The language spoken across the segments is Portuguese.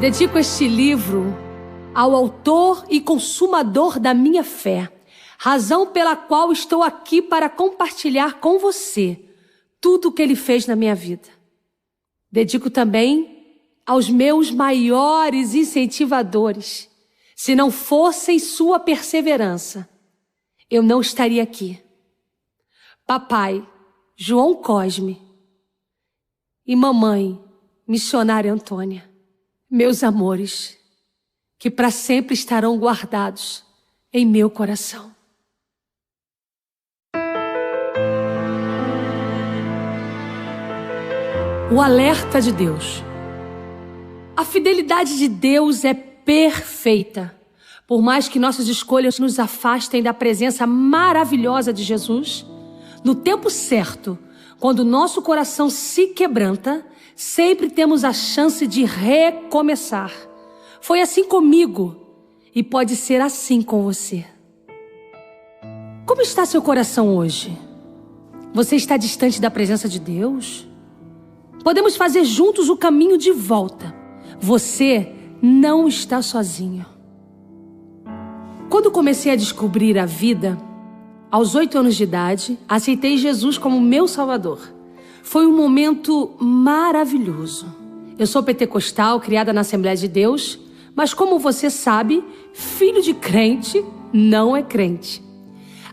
Dedico este livro ao autor e consumador da minha fé, razão pela qual estou aqui para compartilhar com você tudo o que ele fez na minha vida. Dedico também aos meus maiores incentivadores. Se não fossem sua perseverança, eu não estaria aqui. Papai, João Cosme, e mamãe, missionária Antônia, meus amores, que para sempre estarão guardados em meu coração. O alerta de Deus. A fidelidade de Deus é perfeita. Por mais que nossas escolhas nos afastem da presença maravilhosa de Jesus, no tempo certo, quando nosso coração se quebranta, sempre temos a chance de recomeçar. Foi assim comigo e pode ser assim com você. Como está seu coração hoje? Você está distante da presença de Deus? Podemos fazer juntos o caminho de volta. Você não está sozinho. Quando comecei a descobrir a vida, aos 8 anos de idade, aceitei Jesus como meu Salvador. Foi um momento maravilhoso. Eu sou pentecostal, criada na Assembleia de Deus, mas como você sabe, filho de crente não é crente.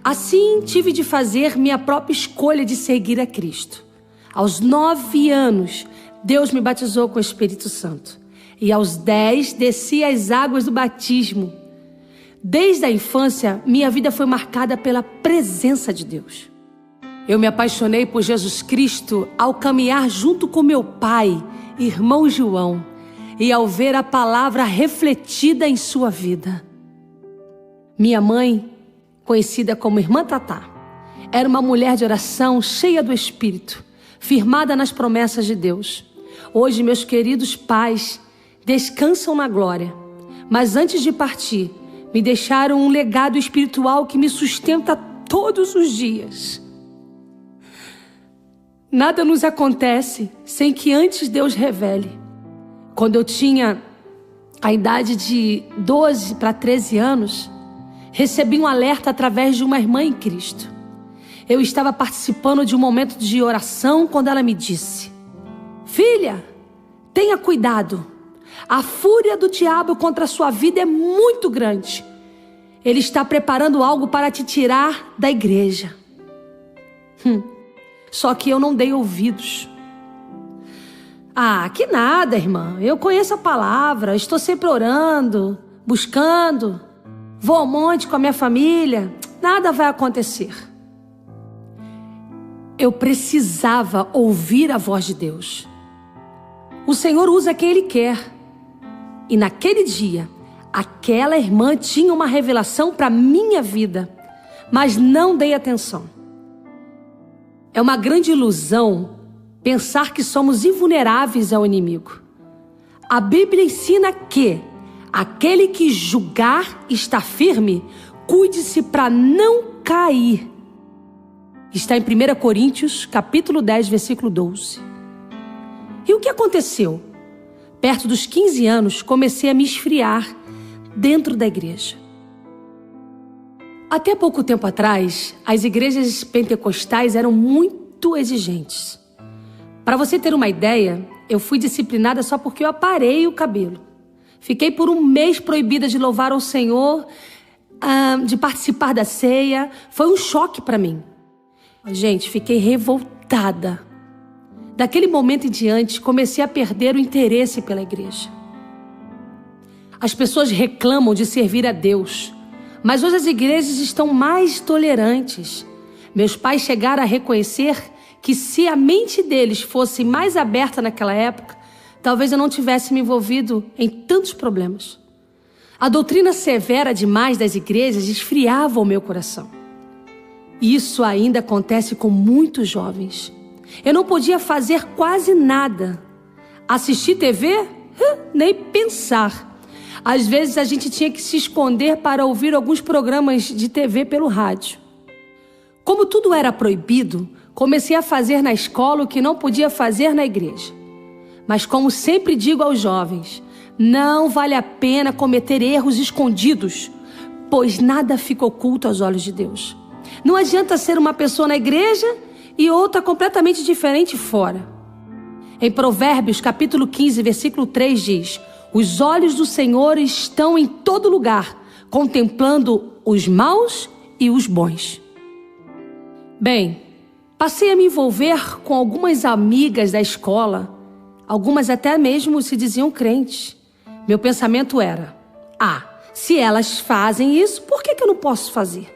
Assim, tive de fazer minha própria escolha de seguir a Cristo. Aos 9 anos, Deus me batizou com o Espírito Santo. E aos 10, desci as águas do batismo. Desde a infância, minha vida foi marcada pela presença de Deus. Eu me apaixonei por Jesus Cristo ao caminhar junto com meu pai, irmão João, e ao ver a palavra refletida em sua vida. Minha mãe, conhecida como Irmã Tatá, era uma mulher de oração cheia do Espírito, firmada nas promessas de Deus. Hoje, meus queridos pais descansam na glória, mas antes de partir, me deixaram um legado espiritual que me sustenta todos os dias. Nada nos acontece sem que antes Deus revele. Quando eu tinha a idade de 12 para 13 anos, recebi um alerta através de uma irmã em Cristo. Eu estava participando de um momento de oração quando ela me disse: filha, tenha cuidado. A fúria do diabo contra a sua vida é muito grande. Ele está preparando algo para te tirar da igreja. Só que eu não dei ouvidos. Ah, que nada, irmã. Eu conheço a palavra, estou sempre orando, buscando. Vou ao monte com a minha família. Nada vai acontecer. Eu precisava ouvir a voz de Deus. O Senhor usa quem Ele quer. E naquele dia, aquela irmã tinha uma revelação para minha vida, mas não dei atenção. É uma grande ilusão pensar que somos invulneráveis ao inimigo. A Bíblia ensina que aquele que julgar está firme, cuide-se para não cair. Está em 1 Coríntios, capítulo 10, versículo 12. E o que aconteceu? Perto dos 15 anos, comecei a me esfriar dentro da igreja. Até pouco tempo atrás, as igrejas pentecostais eram muito exigentes. Para você ter uma ideia, eu fui disciplinada só porque eu aparei o cabelo. Fiquei por um mês proibida de louvar ao Senhor, de participar da ceia. Foi um choque para mim. Gente, fiquei revoltada. Daquele momento em diante, comecei a perder o interesse pela igreja. As pessoas reclamam de servir a Deus, mas hoje as igrejas estão mais tolerantes. Meus pais chegaram a reconhecer que se a mente deles fosse mais aberta naquela época, talvez eu não tivesse me envolvido em tantos problemas. A doutrina severa demais das igrejas esfriava o meu coração. Isso ainda acontece com muitos jovens. Eu não podia fazer quase nada. Assistir TV? Nem pensar. Às vezes a gente tinha que se esconder para ouvir alguns programas de TV pelo rádio. Como tudo era proibido, comecei a fazer na escola o que não podia fazer na igreja. Mas como sempre digo aos jovens, Não vale a pena cometer erros escondidos, pois nada fica oculto aos olhos de Deus. Não adianta ser uma pessoa na igreja e outra completamente diferente fora. Em Provérbios, capítulo 15, versículo 3 diz: os olhos do Senhor estão em todo lugar, contemplando os maus e os bons. Bem, passei a me envolver com algumas amigas da escola. Algumas até mesmo se diziam crentes. Meu pensamento era: se elas fazem isso, por que eu não posso fazer?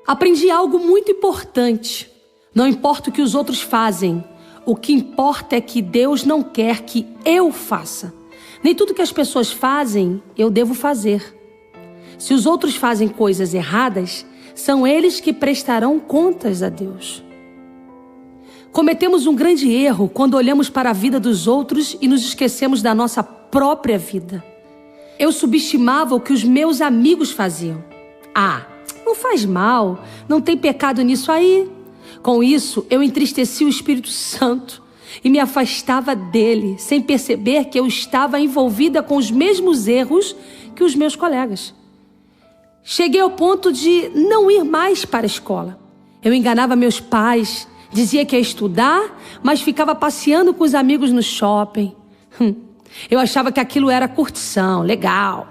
Aprendi algo muito importante. Não importa o que os outros fazem, o que importa é que Deus não quer que eu faça. Nem tudo que as pessoas fazem, eu devo fazer. Se os outros fazem coisas erradas, são eles que prestarão contas a Deus. Cometemos um grande erro quando olhamos para a vida dos outros e nos esquecemos da nossa própria vida. Eu subestimava o que os meus amigos faziam. Não faz mal, não tem pecado nisso aí. Com isso, eu entristeci o Espírito Santo e me afastava dele, sem perceber que eu estava envolvida com os mesmos erros que os meus colegas. Cheguei ao ponto de não ir mais para a escola. Eu enganava meus pais, dizia que ia estudar, mas ficava passeando com os amigos no shopping. Eu achava que aquilo era curtição, legal.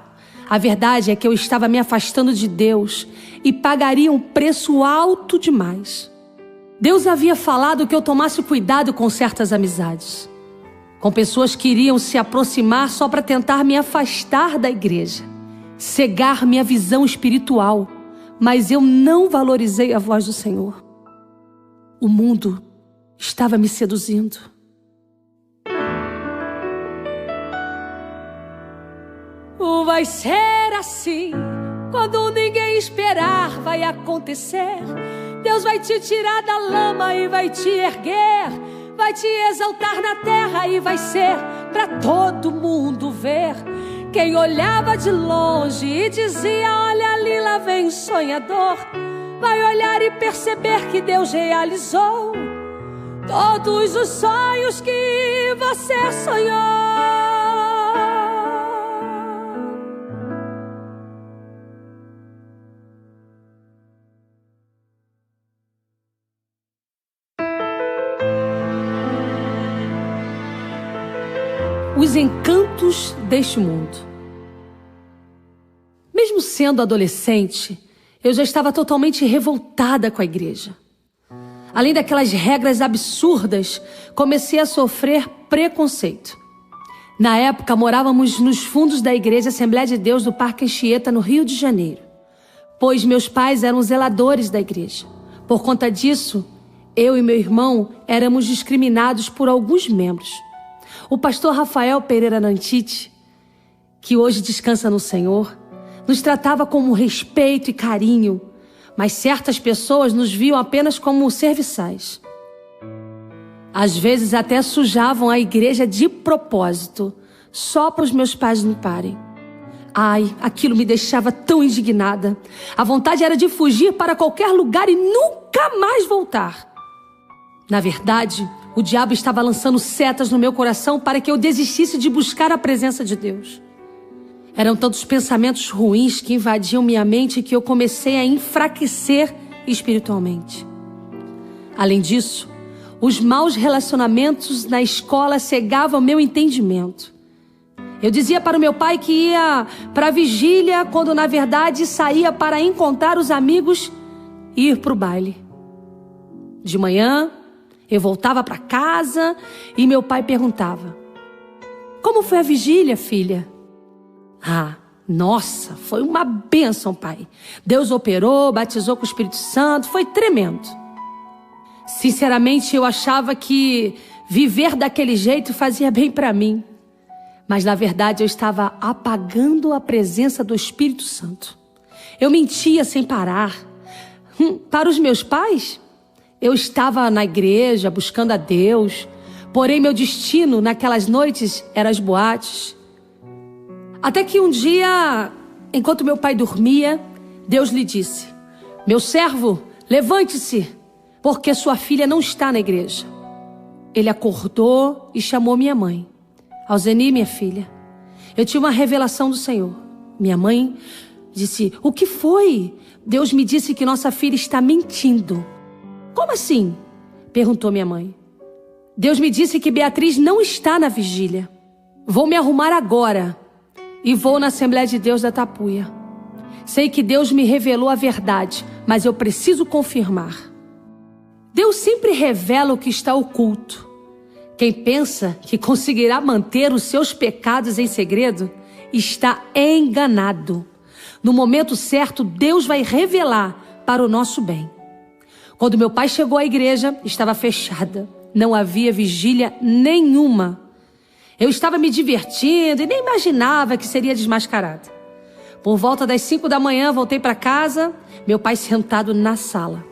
A verdade é que eu estava me afastando de Deus e pagaria um preço alto demais. Deus havia falado que eu tomasse cuidado com certas amizades, com pessoas que iriam se aproximar só para tentar me afastar da igreja, cegar minha visão espiritual, mas eu não valorizei a voz do Senhor. O mundo estava me seduzindo. Vai ser assim, quando ninguém esperar vai acontecer. Deus vai te tirar da lama e vai te erguer, vai te exaltar na terra e vai ser para todo mundo ver. Quem olhava de longe e dizia: olha ali, lá vem o sonhador, vai olhar e perceber que Deus realizou todos os sonhos que você sonhou. Os encantos deste mundo. Mesmo sendo adolescente, eu já estava totalmente revoltada com a igreja. Além daquelas regras absurdas, comecei a sofrer preconceito. Na época, morávamos nos fundos da Igreja Assembleia de Deus do Parque Anchieta, no Rio de Janeiro, pois meus pais eram zeladores da igreja. Por conta disso, eu e meu irmão éramos discriminados por alguns membros. O pastor Rafael Pereira Nantite, que hoje descansa no Senhor, nos tratava com respeito e carinho, mas certas pessoas nos viam apenas como serviçais. Às vezes até sujavam a igreja de propósito, só para os meus pais não parem. Aquilo me deixava tão indignada. A vontade era de fugir para qualquer lugar e nunca mais voltar. Na verdade, o diabo estava lançando setas no meu coração para que eu desistisse de buscar a presença de Deus. Eram tantos pensamentos ruins que invadiam minha mente que eu comecei a enfraquecer espiritualmente. Além disso, os maus relacionamentos na escola cegavam meu entendimento. Eu dizia para o meu pai que ia para a vigília, quando na verdade saía para encontrar os amigos e ir para o baile. De manhã, eu voltava para casa e meu pai perguntava: como foi a vigília, filha? Nossa, foi uma bênção, pai. Deus operou, batizou com o Espírito Santo, foi tremendo. Sinceramente, eu achava que viver daquele jeito fazia bem para mim. Mas na verdade eu estava apagando a presença do Espírito Santo. Eu mentia sem parar. Para os meus pais, eu estava na igreja buscando a Deus, porém meu destino naquelas noites era as boates. Até que um dia, enquanto meu pai dormia, Deus lhe disse: meu servo, levante-se, porque sua filha não está na igreja. Ele acordou e chamou minha mãe: Alzeni, minha filha, eu tive uma revelação do Senhor. Minha mãe disse: o que foi? Deus me disse que nossa filha está mentindo. Como assim? Perguntou minha mãe. Deus me disse que Beatriz não está na vigília. Vou me arrumar agora e vou na Assembleia de Deus da Tapuia. Sei que Deus me revelou a verdade, mas eu preciso confirmar. Deus sempre revela o que está oculto. Quem pensa que conseguirá manter os seus pecados em segredo está enganado. No momento certo, Deus vai revelar para o nosso bem. Quando meu pai chegou à igreja, estava fechada. Não havia vigília nenhuma. Eu estava me divertindo e nem imaginava que seria desmascarada. Por volta das 5 da manhã, voltei para casa, meu pai sentado na sala.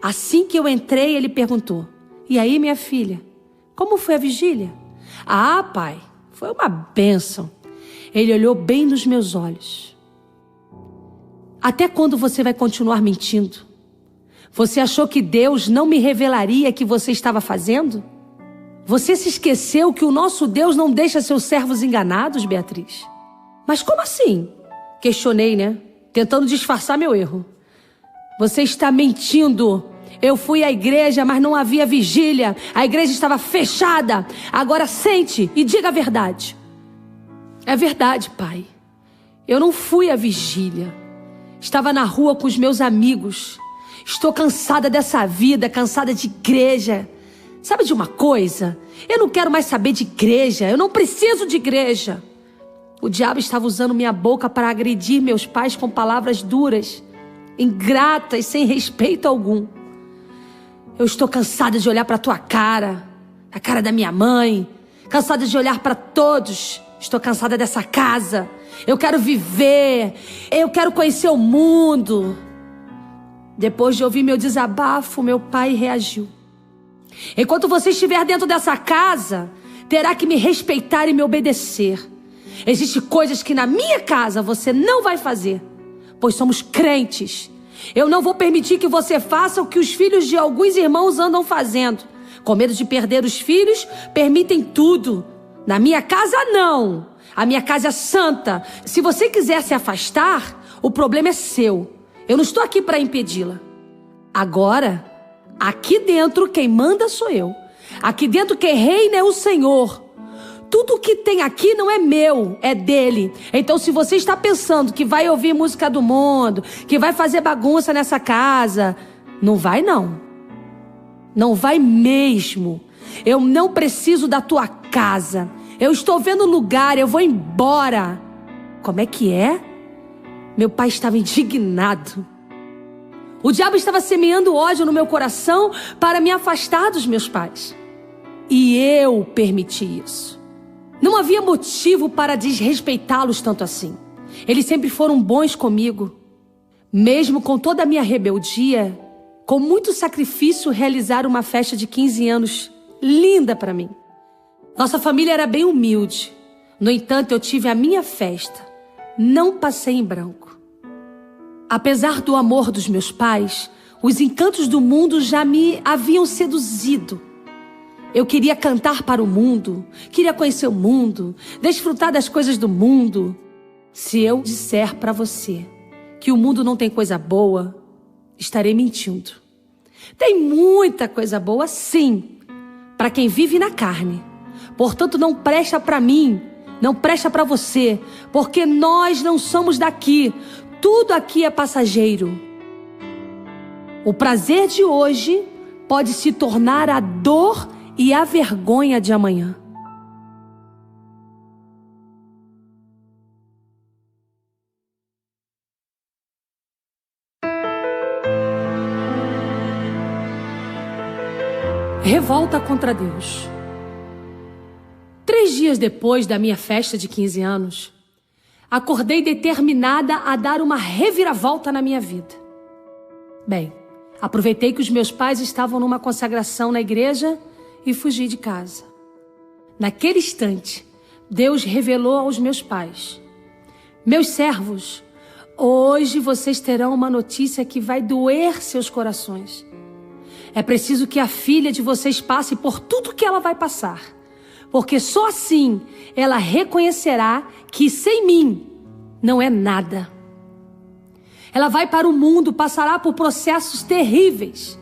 Assim que eu entrei, ele perguntou: e aí, minha filha, como foi a vigília? Ah, pai, foi uma bênção. Ele olhou bem nos meus olhos. Até quando você vai continuar mentindo? Você achou que Deus não me revelaria o que você estava fazendo? Você se esqueceu que o nosso Deus não deixa seus servos enganados, Beatriz? Mas como assim? Questionei, né? Tentando disfarçar meu erro. Você está mentindo. Eu fui à igreja, mas não havia vigília. A igreja estava fechada. Agora sente e diga a verdade. É verdade, pai. Eu não fui à vigília. Estava na rua com os meus amigos. Estou cansada dessa vida, cansada de igreja. Sabe de uma coisa? Eu não quero mais saber de igreja. Eu não preciso de igreja. O diabo estava usando minha boca para agredir meus pais com palavras duras, ingratas, sem respeito algum. Eu estou cansada de olhar para a tua cara, a cara da minha mãe, cansada de olhar para todos. Estou cansada dessa casa. Eu quero viver. Eu quero conhecer o mundo. Depois de ouvir meu desabafo, meu pai reagiu. Enquanto você estiver dentro dessa casa, terá que me respeitar e me obedecer. Existem coisas que na minha casa você não vai fazer, pois somos crentes. Eu não vou permitir que você faça o que os filhos de alguns irmãos andam fazendo. Com medo de perder os filhos, permitem tudo. Na minha casa, não. A minha casa é santa. Se você quiser se afastar, o problema é seu. Eu não estou aqui para impedi-la. Agora, aqui dentro quem manda sou eu. Aqui dentro quem reina é o Senhor. Tudo que tem aqui não é meu, é dele. Então se você está pensando que vai ouvir música do mundo, que vai fazer bagunça nessa casa, não vai não. Não vai mesmo. Eu não preciso da tua casa. Eu estou vendo lugar, eu vou embora. Como é que é? Meu pai estava indignado. O diabo estava semeando ódio no meu coração para me afastar dos meus pais. E eu permiti isso. Não havia motivo para desrespeitá-los tanto assim. Eles sempre foram bons comigo. Mesmo com toda a minha rebeldia, com muito sacrifício, realizaram uma festa de 15 anos linda para mim. Nossa família era bem humilde. No entanto, eu tive a minha festa. Não passei em branco. Apesar do amor dos meus pais, os encantos do mundo já me haviam seduzido. Eu queria cantar para o mundo, queria conhecer o mundo, desfrutar das coisas do mundo. Se eu disser para você que o mundo não tem coisa boa, estarei mentindo. Tem muita coisa boa, sim, para quem vive na carne. Portanto, não presta para mim, não presta para você, porque nós não somos daqui. Tudo aqui é passageiro. O prazer de hoje pode se tornar a dor e a vergonha de amanhã. Revolta contra Deus. 3 dias depois da minha festa de 15 anos, acordei determinada a dar uma reviravolta na minha vida. Bem, aproveitei que os meus pais estavam numa consagração na igreja e fugi de casa. Naquele instante, Deus revelou aos meus pais: meus servos, hoje vocês terão uma notícia que vai doer seus corações. É preciso que a filha de vocês passe por tudo que ela vai passar, porque só assim ela reconhecerá que sem mim não é nada. Ela vai para o mundo, passará por processos terríveis,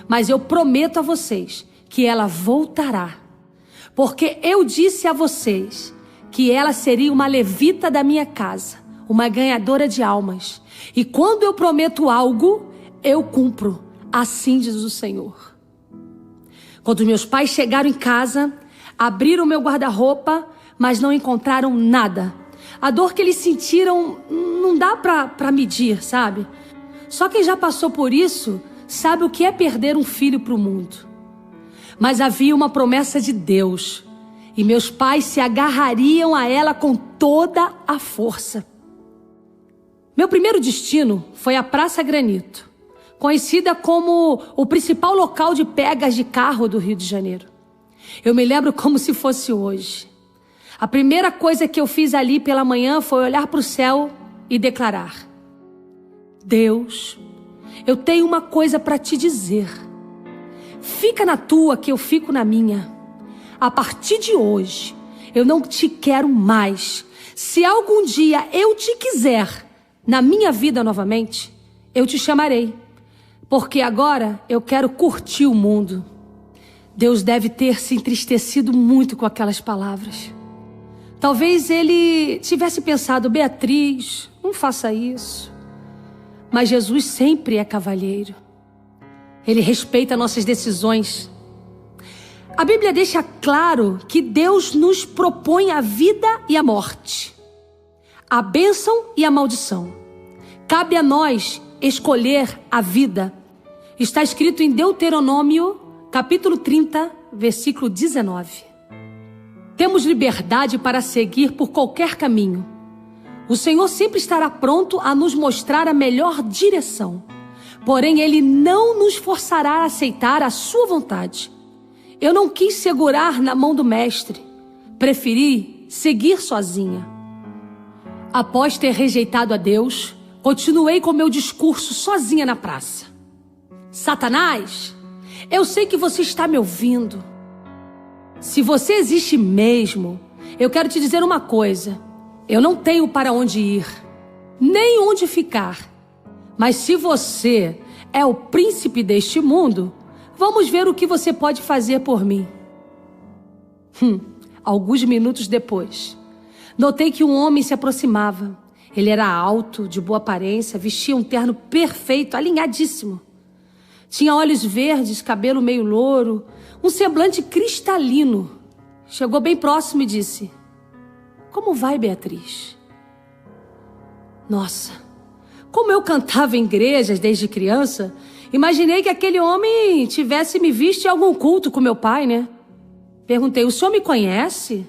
mas eu prometo a vocês que ela voltará, porque eu disse a vocês que ela seria uma levita da minha casa, uma ganhadora de almas. E quando eu prometo algo, eu cumpro, assim diz o Senhor. Quando meus pais chegaram em casa, abriram meu guarda-roupa, mas não encontraram nada. A dor que eles sentiram não dá para medir, sabe? Só quem já passou por isso sabe o que é perder um filho para o mundo. Mas havia uma promessa de Deus, e meus pais se agarrariam a ela com toda a força. Meu primeiro destino foi a Praça Granito, conhecida como o principal local de pegas de carro do Rio de Janeiro. Eu me lembro como se fosse hoje. A primeira coisa que eu fiz ali pela manhã foi olhar para o céu e declarar: Deus, eu tenho uma coisa para te dizer. Fica na tua que eu fico na minha. A partir de hoje, eu não te quero mais. Se algum dia eu te quiser na minha vida novamente, eu te chamarei. Porque agora eu quero curtir o mundo. Deus deve ter se entristecido muito com aquelas palavras. Talvez ele tivesse pensado: Beatriz, não faça isso. Mas Jesus sempre é cavalheiro. Ele respeita nossas decisões. A Bíblia deixa claro que Deus nos propõe a vida e a morte, a bênção e a maldição. Cabe a nós escolher a vida. Está escrito em Deuteronômio, capítulo 30, versículo 19. Temos liberdade para seguir por qualquer caminho. O Senhor sempre estará pronto a nos mostrar a melhor direção. Porém, Ele não nos forçará a aceitar a sua vontade. Eu não quis segurar na mão do mestre. Preferi seguir sozinha. Após ter rejeitado a Deus, continuei com meu discurso sozinha na praça. Satanás, eu sei que você está me ouvindo. Se você existe mesmo, eu quero te dizer uma coisa. Eu não tenho para onde ir, nem onde ficar. Mas se você é o príncipe deste mundo, vamos ver o que você pode fazer por mim. Alguns minutos depois, notei que um homem se aproximava. Ele era alto, de boa aparência, vestia um terno perfeito, alinhadíssimo. Tinha olhos verdes, cabelo meio louro, um semblante cristalino. Chegou bem próximo e disse: Como vai, Beatriz? Nossa, como eu cantava em igrejas desde criança, imaginei que aquele homem tivesse me visto em algum culto com meu pai, né? Perguntei: o senhor me conhece?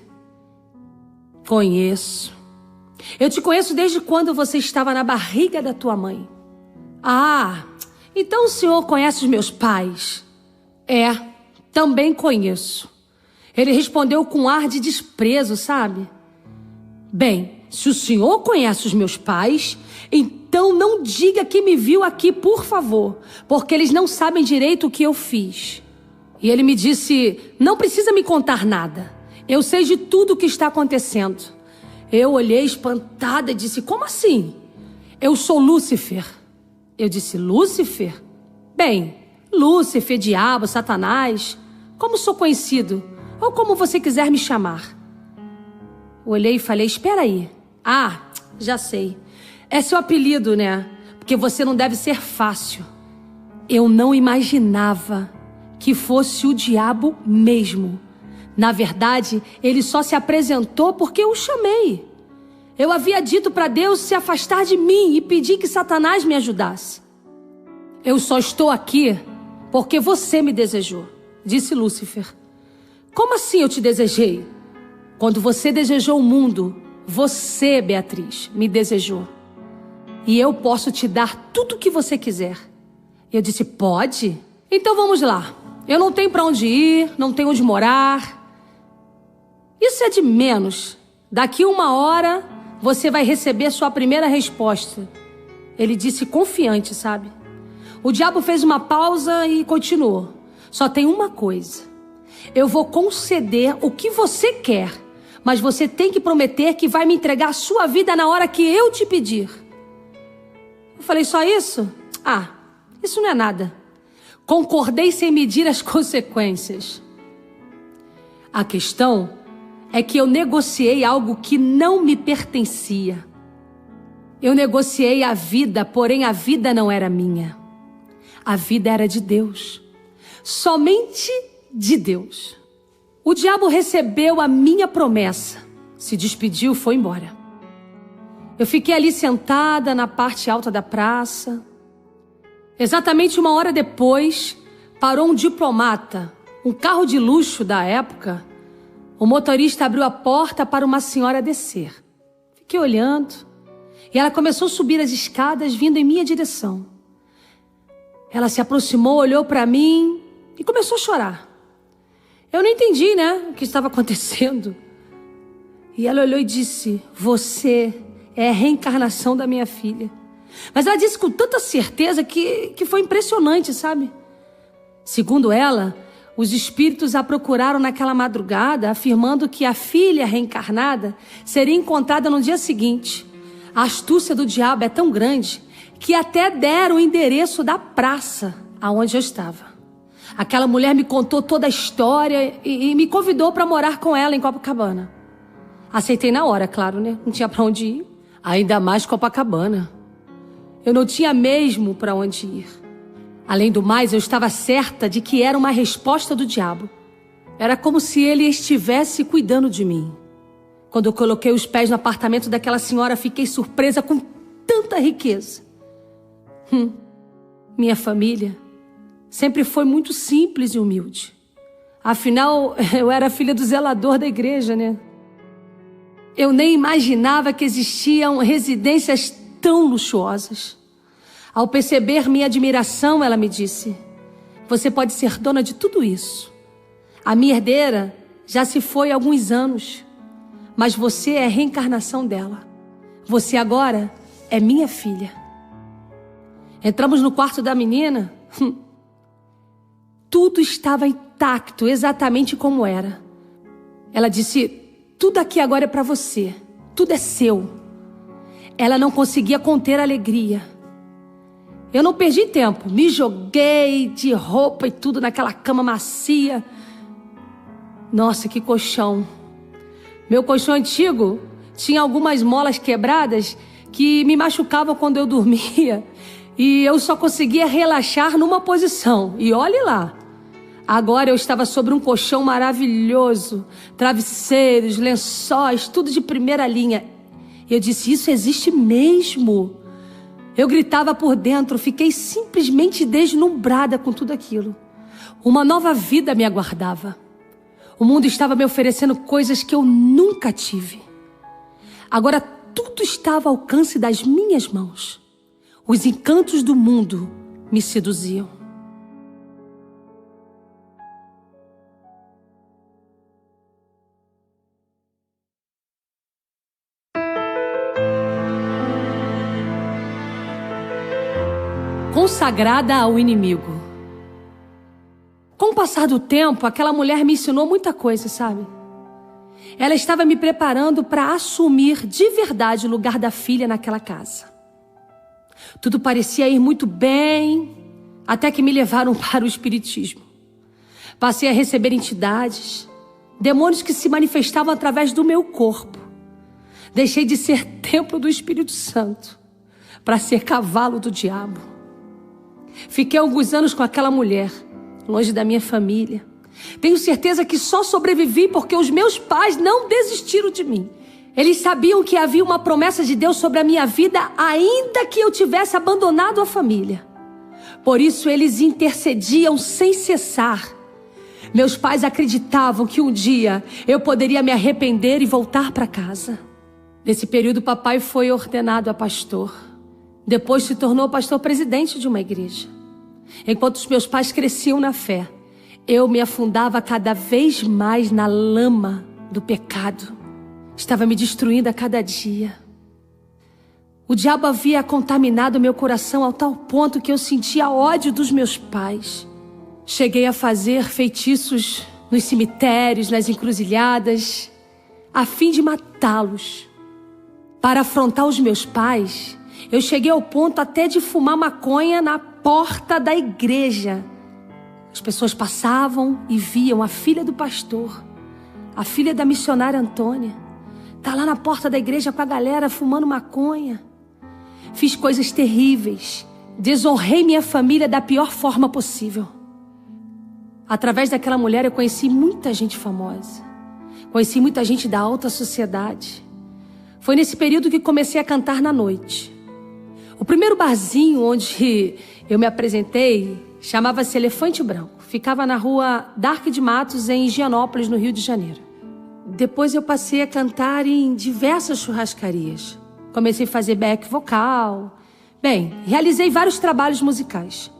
Conheço. Eu te conheço desde quando você estava na barriga da tua mãe. Ah, então o senhor conhece os meus pais? É, também conheço. Ele respondeu com um ar de desprezo, sabe? Bem, se o senhor conhece os meus pais, então não diga que me viu aqui, por favor, porque eles não sabem direito o que eu fiz. E ele me disse: não precisa me contar nada. Eu sei de tudo o que está acontecendo. Eu olhei espantada e disse: como assim? Eu sou Lúcifer. Eu disse: Lúcifer? Bem, Lúcifer, diabo, Satanás, como sou conhecido, ou como você quiser me chamar. Olhei e falei: espera aí. Ah, já sei. É seu apelido, né? Porque você não deve ser fácil. Eu não imaginava que fosse o diabo mesmo. Na verdade, ele só se apresentou porque eu o chamei. Eu havia dito para Deus se afastar de mim e pedi que Satanás me ajudasse. Eu só estou aqui porque você me desejou, disse Lúcifer. Como assim eu te desejei? Quando você desejou o mundo, você, Beatriz, me desejou. E eu posso te dar tudo o que você quiser. Eu disse: pode? Então vamos lá. Eu não tenho para onde ir, não tenho onde morar. Isso é de menos. Daqui 1 hora, você vai receber sua primeira resposta. Ele disse confiante, sabe? O diabo fez uma pausa e continuou. Só tem uma coisa. Eu vou conceder o que você quer, mas você tem que prometer que vai me entregar a sua vida na hora que eu te pedir. Eu falei, só isso? Ah, isso não é nada. Concordei sem medir as consequências. A questão é que eu negociei algo que não me pertencia. Eu negociei a vida, porém a vida não era minha. A vida era de Deus. Somente de Deus. O diabo recebeu a minha promessa, se despediu, foi embora. Eu fiquei ali sentada na parte alta da praça. Exatamente 1 hora depois, parou um diplomata, um carro de luxo da época. O motorista abriu a porta para uma senhora descer. Fiquei olhando e ela começou a subir as escadas vindo em minha direção. Ela se aproximou, olhou para mim e começou a chorar. Eu não entendi, o que estava acontecendo. E ela olhou e disse, você é a reencarnação da minha filha. Mas ela disse com tanta certeza que foi impressionante, sabe? Segundo ela, os espíritos a procuraram naquela madrugada, afirmando que a filha reencarnada seria encontrada no dia seguinte. A astúcia do diabo é tão grande que até deram o endereço da praça aonde eu estava. Aquela mulher me contou toda a história e me convidou para morar com ela em Copacabana. Aceitei na hora, claro, Não tinha para onde ir. Ainda mais Copacabana. Eu não tinha mesmo para onde ir. Além do mais, eu estava certa de que era uma resposta do diabo. Era como se ele estivesse cuidando de mim. Quando eu coloquei os pés no apartamento daquela senhora, fiquei surpresa com tanta riqueza. Minha família sempre foi muito simples e humilde. Afinal, eu era filha do zelador da igreja, Eu nem imaginava que existiam residências tão luxuosas. Ao perceber minha admiração, ela me disse, você pode ser dona de tudo isso. A minha herdeira já se foi há alguns anos, mas você é a reencarnação dela. Você agora é minha filha. Entramos no quarto da menina. Tudo estava intacto, exatamente como era. Ela disse, tudo aqui agora é para você. Tudo é seu. Ela não conseguia conter a alegria. Eu não perdi tempo. Me joguei de roupa e tudo naquela cama macia. Nossa, que colchão. Meu colchão antigo tinha algumas molas quebradas que me machucavam quando eu dormia. E eu só conseguia relaxar numa posição. E olhe lá. Agora eu estava sobre um colchão maravilhoso. Travesseiros, lençóis, tudo de primeira linha. E eu disse, isso existe mesmo. Eu gritava por dentro, fiquei simplesmente deslumbrada com tudo aquilo. Uma nova vida me aguardava. O mundo estava me oferecendo coisas que eu nunca tive. Agora tudo estava ao alcance das minhas mãos. Os encantos do mundo me seduziam. Consagrada ao inimigo. Com o passar do tempo, aquela mulher me ensinou muita coisa, sabe? Ela estava me preparando para assumir de verdade o lugar da filha naquela casa. Tudo parecia ir muito bem, até que me levaram para o espiritismo. Passei a receber entidades, demônios que se manifestavam através do meu corpo. Deixei de ser templo do Espírito Santo para ser cavalo do diabo. Fiquei alguns anos com aquela mulher, longe da minha família. Tenho certeza que só sobrevivi porque os meus pais não desistiram de mim. Eles sabiam que havia uma promessa de Deus sobre a minha vida, ainda que eu tivesse abandonado a família. Por isso eles intercediam sem cessar. Meus pais acreditavam que um dia eu poderia me arrepender e voltar para casa. Nesse período, papai foi ordenado a pastor. Depois se tornou pastor presidente de uma igreja. Enquanto os meus pais cresciam na fé, eu me afundava cada vez mais na lama do pecado. Estava me destruindo a cada dia. O diabo havia contaminado meu coração ao tal ponto que eu sentia ódio dos meus pais. Cheguei a fazer feitiços nos cemitérios, nas encruzilhadas, a fim de matá-los. Para afrontar os meus pais, eu cheguei ao ponto até de fumar maconha na porta da igreja. As pessoas passavam e viam a filha do pastor, a filha da missionária Antônia, tá lá na porta da igreja com a galera fumando maconha. Fiz coisas terríveis, desonrei minha família da pior forma possível. Através daquela mulher eu conheci muita gente famosa, conheci muita gente da alta sociedade. Foi nesse período que comecei a cantar na noite. O primeiro barzinho onde eu me apresentei chamava-se Elefante Branco. Ficava na rua Darque de Matos, em Higienópolis, no Rio de Janeiro. Depois eu passei a cantar em diversas churrascarias. Comecei a fazer back vocal. Bem, realizei vários trabalhos musicais.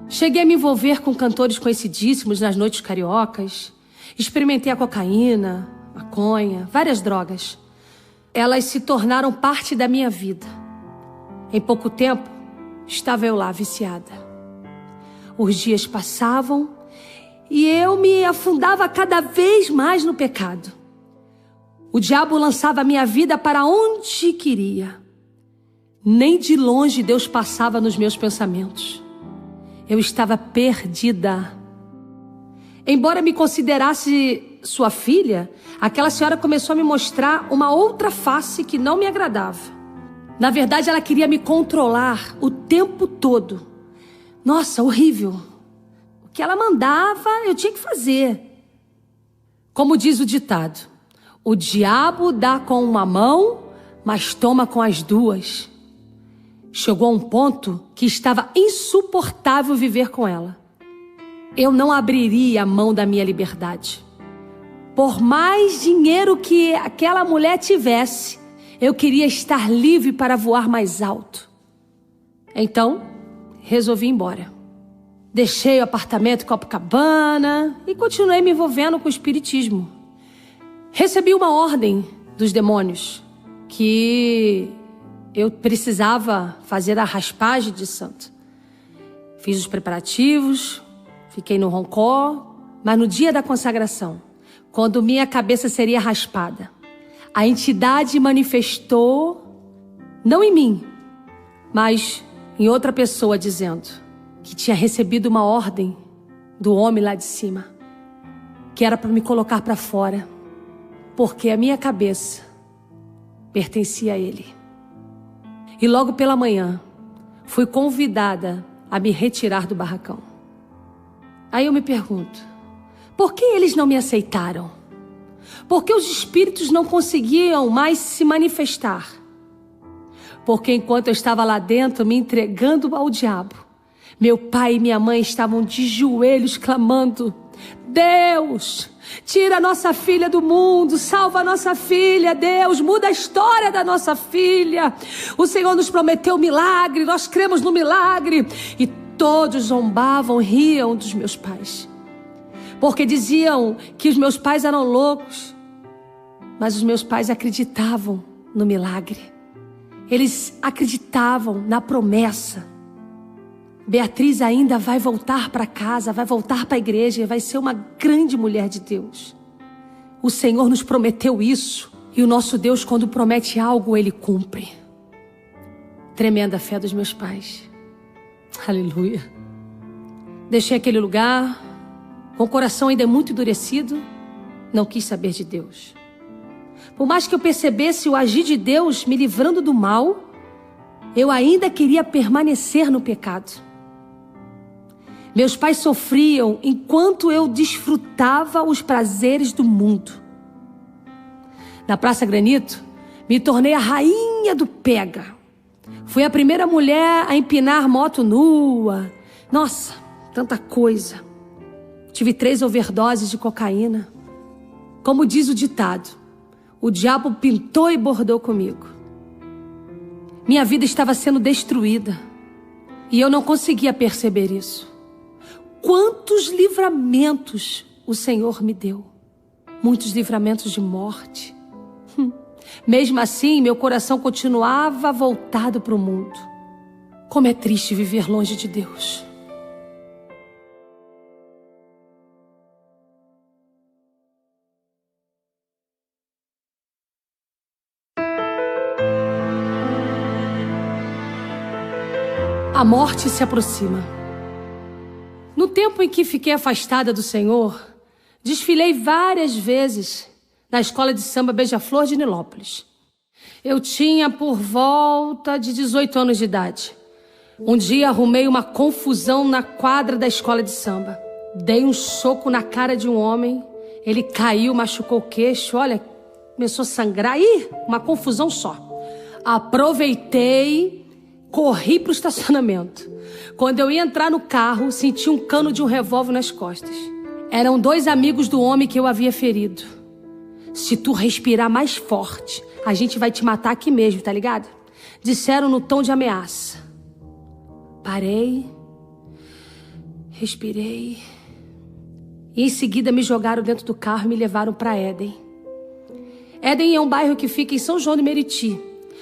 Cheguei a me envolver com cantores conhecidíssimos nas noites cariocas. Experimentei a cocaína, maconha, várias drogas. Elas se tornaram parte da minha vida. Em pouco tempo, estava eu lá viciada. Os dias passavam e eu me afundava cada vez mais no pecado. O diabo lançava a minha vida para onde queria. Nem de longe Deus passava nos meus pensamentos. Eu estava perdida. Embora me considerasse sua filha, aquela senhora começou a me mostrar uma outra face que não me agradava. Na verdade, ela queria me controlar o tempo todo. Nossa, horrível. O que ela mandava, eu tinha que fazer. Como diz o ditado, o diabo dá com uma mão, mas toma com as duas. Chegou a um ponto que estava insuportável viver com ela. Eu não abriria a mão da minha liberdade. Por mais dinheiro que aquela mulher tivesse, eu queria estar livre para voar mais alto. Então, resolvi ir embora. Deixei o apartamento em Copacabana e continuei me envolvendo com o espiritismo. Recebi uma ordem dos demônios que eu precisava fazer a raspagem de santo. Fiz os preparativos, fiquei no roncó, mas no dia da consagração, quando minha cabeça seria raspada, a entidade manifestou, não em mim, mas em outra pessoa, dizendo que tinha recebido uma ordem do homem lá de cima, que era para me colocar para fora, porque a minha cabeça pertencia a ele. E logo pela manhã, fui convidada a me retirar do barracão. Aí eu me pergunto, por que eles não me aceitaram? Por que os espíritos não conseguiam mais se manifestar? Porque enquanto eu estava lá dentro me entregando ao diabo, meu pai e minha mãe estavam de joelhos clamando: Deus, tira a nossa filha do mundo, salva a nossa filha, Deus, muda a história da nossa filha. O Senhor nos prometeu milagre, nós cremos no milagre. E todos zombavam, riam dos meus pais, porque diziam que os meus pais eram loucos. Mas os meus pais acreditavam no milagre. Eles acreditavam na promessa. Beatriz ainda vai voltar para casa, vai voltar para a igreja e vai ser uma grande mulher de Deus. O Senhor nos prometeu isso. E o nosso Deus, quando promete algo, Ele cumpre. Tremenda fé dos meus pais. Aleluia. Deixei aquele lugar, com o coração ainda muito endurecido, não quis saber de Deus. Por mais que eu percebesse o agir de Deus me livrando do mal, eu ainda queria permanecer no pecado. Meus pais sofriam enquanto eu desfrutava os prazeres do mundo. Na Praça Granito, me tornei a rainha do pega. Fui a primeira mulher a empinar moto nua. Nossa, tanta coisa. Tive 3 overdoses de cocaína. Como diz o ditado, o diabo pintou e bordou comigo. Minha vida estava sendo destruída e eu não conseguia perceber isso. Quantos livramentos o Senhor me deu. Muitos livramentos de morte. Mesmo assim, meu coração continuava voltado para o mundo. Como é triste viver longe de Deus. A morte se aproxima. No tempo em que fiquei afastada do Senhor, desfilei várias vezes na escola de samba Beija-Flor de Nilópolis. Eu tinha por volta de 18 anos de idade. Um dia arrumei uma confusão na quadra da escola de samba. Dei um soco na cara de um homem, ele caiu, machucou o queixo, olha, começou a sangrar. Ih, uma confusão só. Aproveitei, corri para o estacionamento. Quando eu ia entrar no carro, senti um cano de um revólver nas costas. Eram 2 amigos do homem que eu havia ferido. Se tu respirar mais forte, a gente vai te matar aqui mesmo, tá ligado? Disseram no tom de ameaça. Parei, respirei e em seguida me jogaram dentro do carro e me levaram para Éden. Éden é um bairro que fica em São João de Meriti.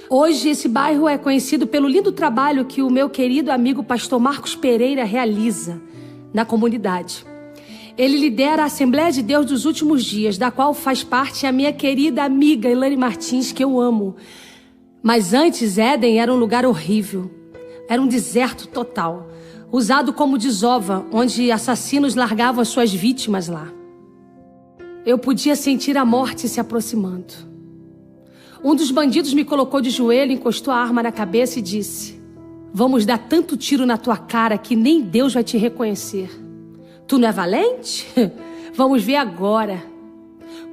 Hoje esse bairro é conhecido pelo lindo trabalho que o meu querido amigo pastor Marcos Pereira realiza na comunidade. Ele lidera a Assembleia de Deus dos Últimos Dias, da qual faz parte a minha querida amiga Elaine Martins, que eu amo. Mas antes Éden era um lugar horrível. Era um deserto total, usado como desova, onde assassinos largavam as suas vítimas lá. Eu podia sentir a morte se aproximando. Um dos bandidos me colocou de joelho, encostou a arma na cabeça e disse: vamos dar tanto tiro na tua cara que nem Deus vai te reconhecer. Tu não é valente? Vamos ver agora.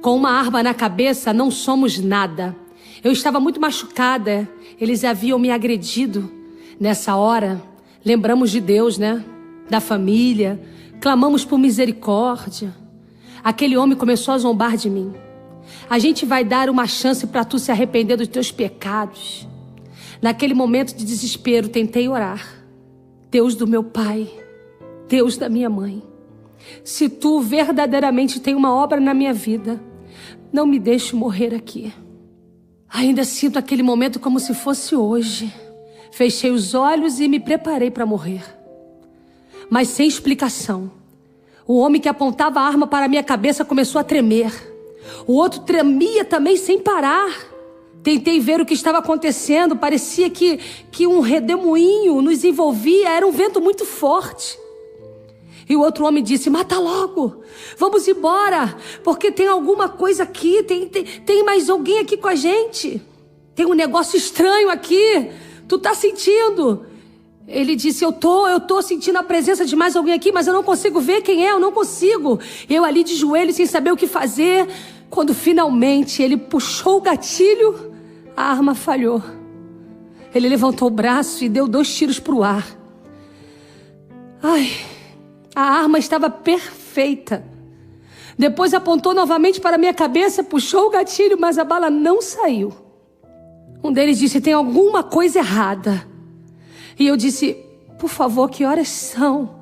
Com uma arma na cabeça não somos nada. Eu estava muito machucada, eles haviam me agredido. Nessa hora, lembramos de Deus, né? Da família, clamamos por misericórdia. Aquele homem começou a zombar de mim. A gente vai dar uma chance para tu se arrepender dos teus pecados. Naquele momento de desespero, tentei orar. Deus do meu pai, Deus da minha mãe, se tu verdadeiramente tem uma obra na minha vida, não me deixe morrer aqui. Ainda sinto aquele momento como se fosse hoje. Fechei os olhos e me preparei para morrer. Mas sem explicação. O homem que apontava a arma para a minha cabeça começou a tremer. O outro tremia também sem parar. Tentei ver o que estava acontecendo. Parecia que um redemoinho nos envolvia. Era um vento muito forte. E o outro homem disse: mata logo, vamos embora, porque tem alguma coisa aqui, tem mais alguém aqui com a gente. Tem um negócio estranho aqui. Tu tá sentindo? Ele disse: eu tô sentindo a presença de mais alguém aqui, mas eu não consigo ver quem é, eu não consigo. Eu ali de joelho, sem saber o que fazer. Quando finalmente ele puxou o gatilho, a arma falhou. Ele levantou o braço e deu 2 tiros pro ar. Ai, a arma estava perfeita. Depois apontou novamente para a minha cabeça, puxou o gatilho, mas a bala não saiu. Um deles disse: tem alguma coisa errada. E eu disse: por favor, que horas são?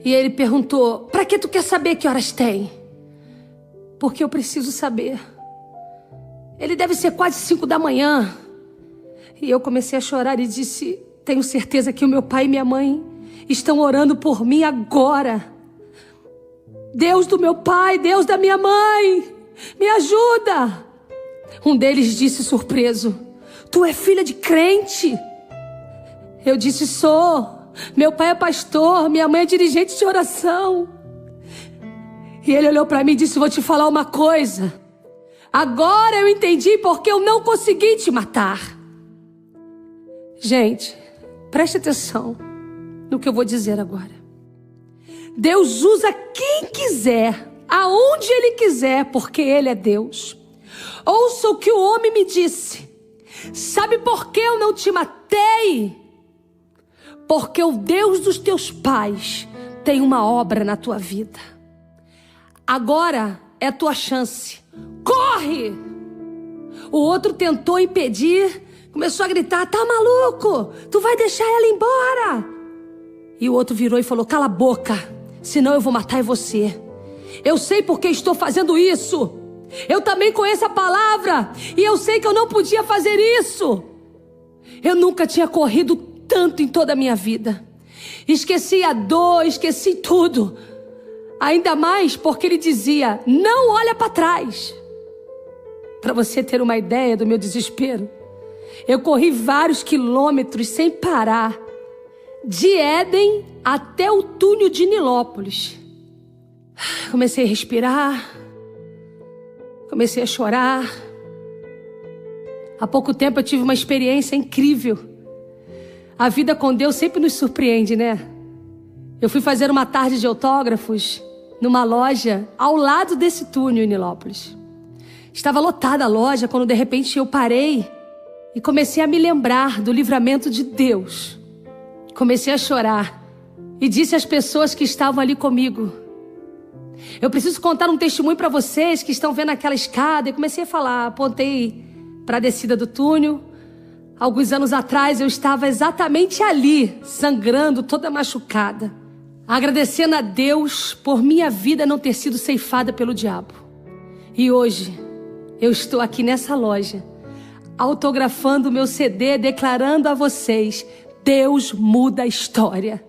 E ele perguntou: para que tu quer saber que horas tem? Porque eu preciso saber. Ele deve ser quase 5 da manhã. E eu comecei a chorar e disse: tenho certeza que o meu pai e minha mãe estão orando por mim agora. Deus do meu pai, Deus da minha mãe, me ajuda. Um deles disse surpreso: tu é filha de crente? Eu disse: sou. Meu pai é pastor, minha mãe é dirigente de oração. E ele olhou para mim e disse: vou te falar uma coisa. Agora eu entendi porque eu não consegui te matar. Gente, preste atenção no que eu vou dizer agora. Deus usa quem quiser, aonde Ele quiser, porque Ele é Deus. Ouça o que o homem me disse. Sabe por que eu não te matei? Porque o Deus dos teus pais tem uma obra na tua vida. Agora é a tua chance. Corre! O outro tentou impedir, começou a gritar: tá maluco? Tu vai deixar ela embora? E o outro virou e falou: cala a boca, senão eu vou matar você. Eu sei por que estou fazendo isso. Eu também conheço a palavra e eu sei que eu não podia fazer isso. Eu nunca tinha corrido tanto em toda a minha vida. Esqueci a dor, esqueci tudo. Ainda mais porque ele dizia: não olha para trás. Para você ter uma ideia do meu desespero, eu corri vários quilômetros sem parar. De Éden até o túnel de Nilópolis. Comecei a respirar, comecei a chorar. Há pouco tempo eu tive uma experiência incrível. A vida com Deus sempre nos surpreende, né? Eu fui fazer uma tarde de autógrafos numa loja ao lado desse túnel em Nilópolis. Estava lotada a loja quando de repente eu parei e comecei a me lembrar do livramento de Deus. Comecei a chorar e disse às pessoas que estavam ali comigo: eu preciso contar um testemunho para vocês que estão vendo aquela escada. E comecei a falar, apontei para a descida do túnel. Alguns anos atrás eu estava exatamente ali, sangrando, toda machucada, agradecendo a Deus por minha vida não ter sido ceifada pelo diabo. E hoje eu estou aqui nessa loja, autografando o meu CD, declarando a vocês: Deus muda a história.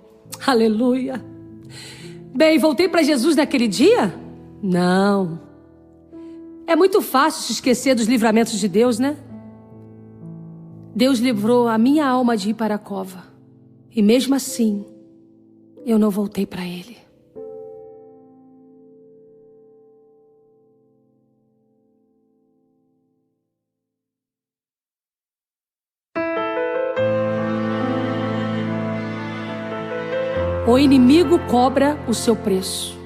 Aleluia. Bem, voltei para Jesus naquele dia? Não. É muito fácil se esquecer dos livramentos de Deus, né? Deus livrou a minha alma de ir para a cova. E mesmo assim, eu não voltei para Ele. O inimigo cobra o seu preço.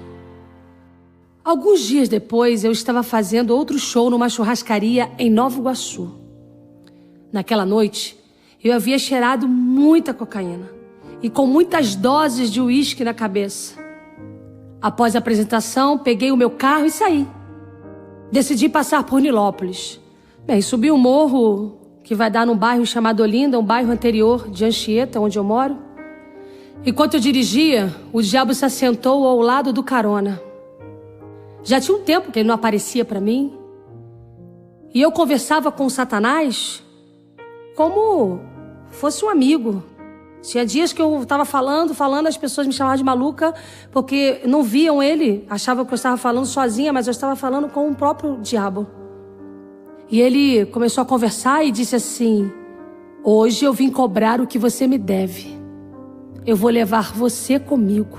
Alguns dias depois, eu estava fazendo outro show numa churrascaria em Nova Iguaçu. Naquela noite, eu havia cheirado muita cocaína e com muitas doses de uísque na cabeça. Após a apresentação, peguei o meu carro e saí. Decidi passar por Nilópolis. Bem, subi um morro que vai dar num bairro chamado Olinda, um bairro anterior de Anchieta, onde eu moro. Enquanto eu dirigia, o diabo se assentou ao lado do carona. Já tinha um tempo que ele não aparecia para mim. E eu conversava com o Satanás como fosse um amigo. Tinha dias que eu estava falando, as pessoas me chamavam de maluca, porque não viam ele, achavam que eu estava falando sozinha, mas eu estava falando com o próprio diabo. E ele começou a conversar e disse assim: hoje eu vim cobrar o que você me deve. Eu vou levar você comigo.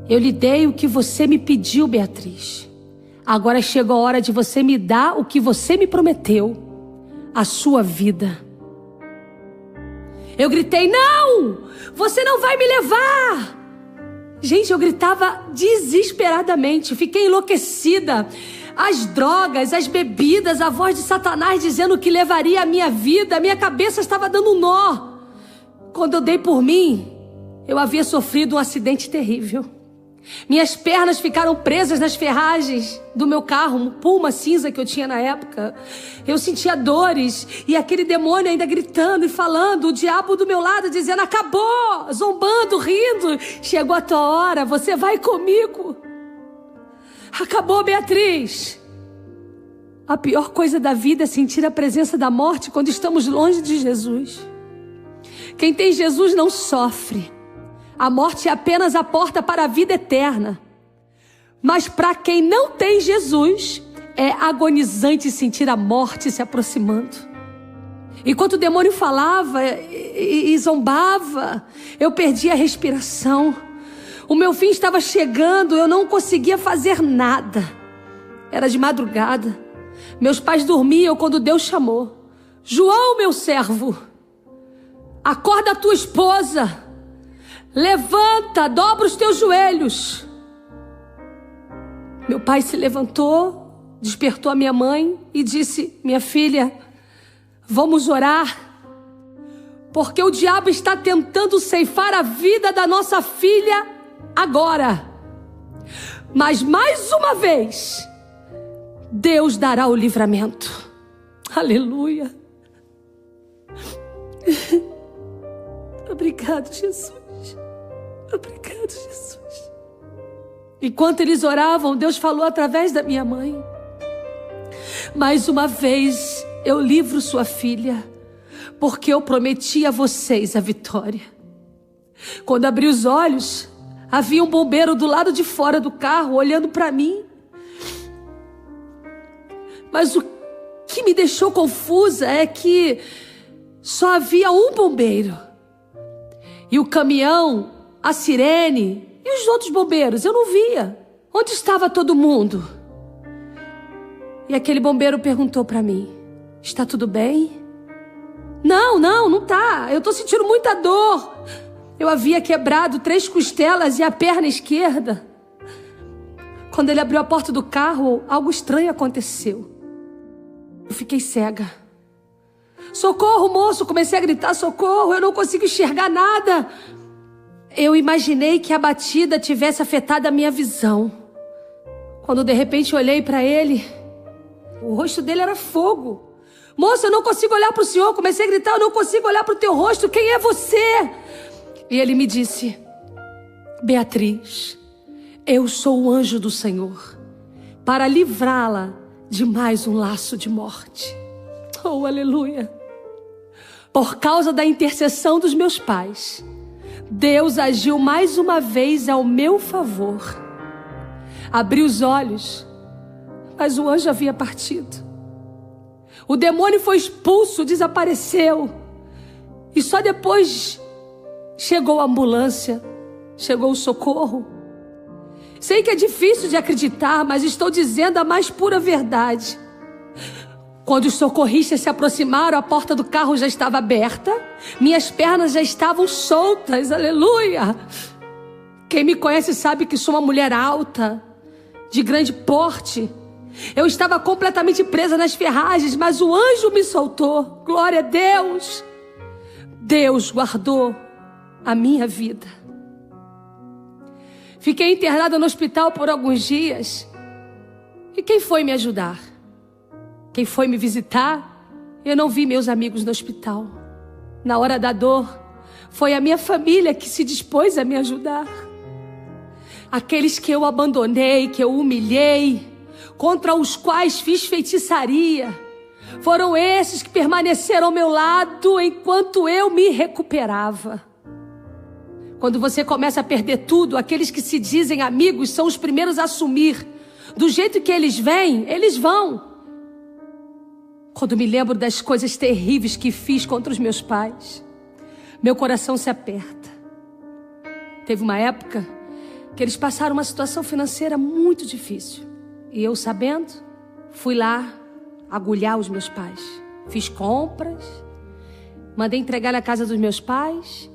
Eu lhe dei o que você me pediu, Beatriz. Agora chegou a hora de você me dar o que você me prometeu, a sua vida. Eu gritei: não! Você não vai me levar! Gente, eu gritava desesperadamente, fiquei enlouquecida. As drogas, as bebidas, a voz de Satanás dizendo que levaria a minha vida, a minha cabeça estava dando um nó. Quando eu dei por mim, eu havia sofrido um acidente terrível. Minhas pernas ficaram presas nas ferragens do meu carro, um Puma cinza que eu tinha na época. Eu sentia dores e aquele demônio ainda gritando e falando, o diabo do meu lado dizendo: acabou, zombando, rindo. Chegou a tua hora, você vai comigo. Acabou, Beatriz. A pior coisa da vida é sentir a presença da morte quando estamos longe de Jesus. Quem tem Jesus não sofre. A morte é apenas a porta para a vida eterna. Mas para quem não tem Jesus, é agonizante sentir a morte se aproximando. Enquanto o demônio falava e zombava, eu perdia a respiração. O meu fim estava chegando, eu não conseguia fazer nada. Era de madrugada. Meus pais dormiam quando Deus chamou: João, meu servo, acorda a tua esposa. Levanta, dobra os teus joelhos. Meu pai se levantou, despertou a minha mãe e disse: minha filha, vamos orar, porque o diabo está tentando ceifar a vida da nossa filha agora. Mas mais uma vez, Deus dará o livramento. Aleluia. Obrigado, Jesus. Obrigado, Jesus. Enquanto eles oravam, Deus falou através da minha mãe: mais uma vez eu livro sua filha, porque eu prometi a vocês a vitória. Quando abri os olhos, havia um bombeiro do lado de fora do carro olhando para mim. Mas o que me deixou confusa é que só havia um bombeiro. E o caminhão, a sirene e os outros bombeiros, eu não via. Onde estava todo mundo? E aquele bombeiro perguntou para mim: está tudo bem? Não tá. Eu tô sentindo muita dor. Eu havia quebrado 3 costelas e a perna esquerda. Quando ele abriu a porta do carro, algo estranho aconteceu. Eu fiquei cega. Socorro, moço! Comecei a gritar socorro. Eu não consigo enxergar nada. Eu imaginei que a batida tivesse afetado a minha visão. Quando de repente olhei para ele, o rosto dele era fogo. Moço, eu não consigo olhar para o senhor. Comecei a gritar, eu não consigo olhar para o teu rosto. Quem é você? E ele me disse: Beatriz, eu sou o anjo do Senhor, para livrá-la de mais um laço de morte. Oh, aleluia! Por causa da intercessão dos meus pais, Deus agiu mais uma vez ao meu favor. Abri os olhos, mas o anjo havia partido. O demônio foi expulso, desapareceu. E só depois chegou a ambulância, chegou o socorro. Sei que é difícil de acreditar, mas estou dizendo a mais pura verdade. Quando os socorristas se aproximaram, a porta do carro já estava aberta. Minhas pernas já estavam soltas, aleluia. Quem me conhece sabe que sou uma mulher alta, de grande porte. Eu estava completamente presa nas ferragens, mas o anjo me soltou. Glória a Deus. Deus guardou a minha vida. Fiquei internada no hospital por alguns dias. E quem foi me ajudar? Quem foi me visitar? Eu não vi meus amigos no hospital. Na hora da dor, foi a minha família que se dispôs a me ajudar. Aqueles que eu abandonei, que eu humilhei, contra os quais fiz feitiçaria, foram esses que permaneceram ao meu lado enquanto eu me recuperava. Quando você começa a perder tudo, aqueles que se dizem amigos são os primeiros a assumir. Do jeito que eles vêm, eles vão. Quando me lembro das coisas terríveis que fiz contra os meus pais, meu coração se aperta. Teve uma época que eles passaram uma situação financeira muito difícil. E eu, sabendo, fui lá agulhar os meus pais. Fiz compras, mandei entregar na casa dos meus pais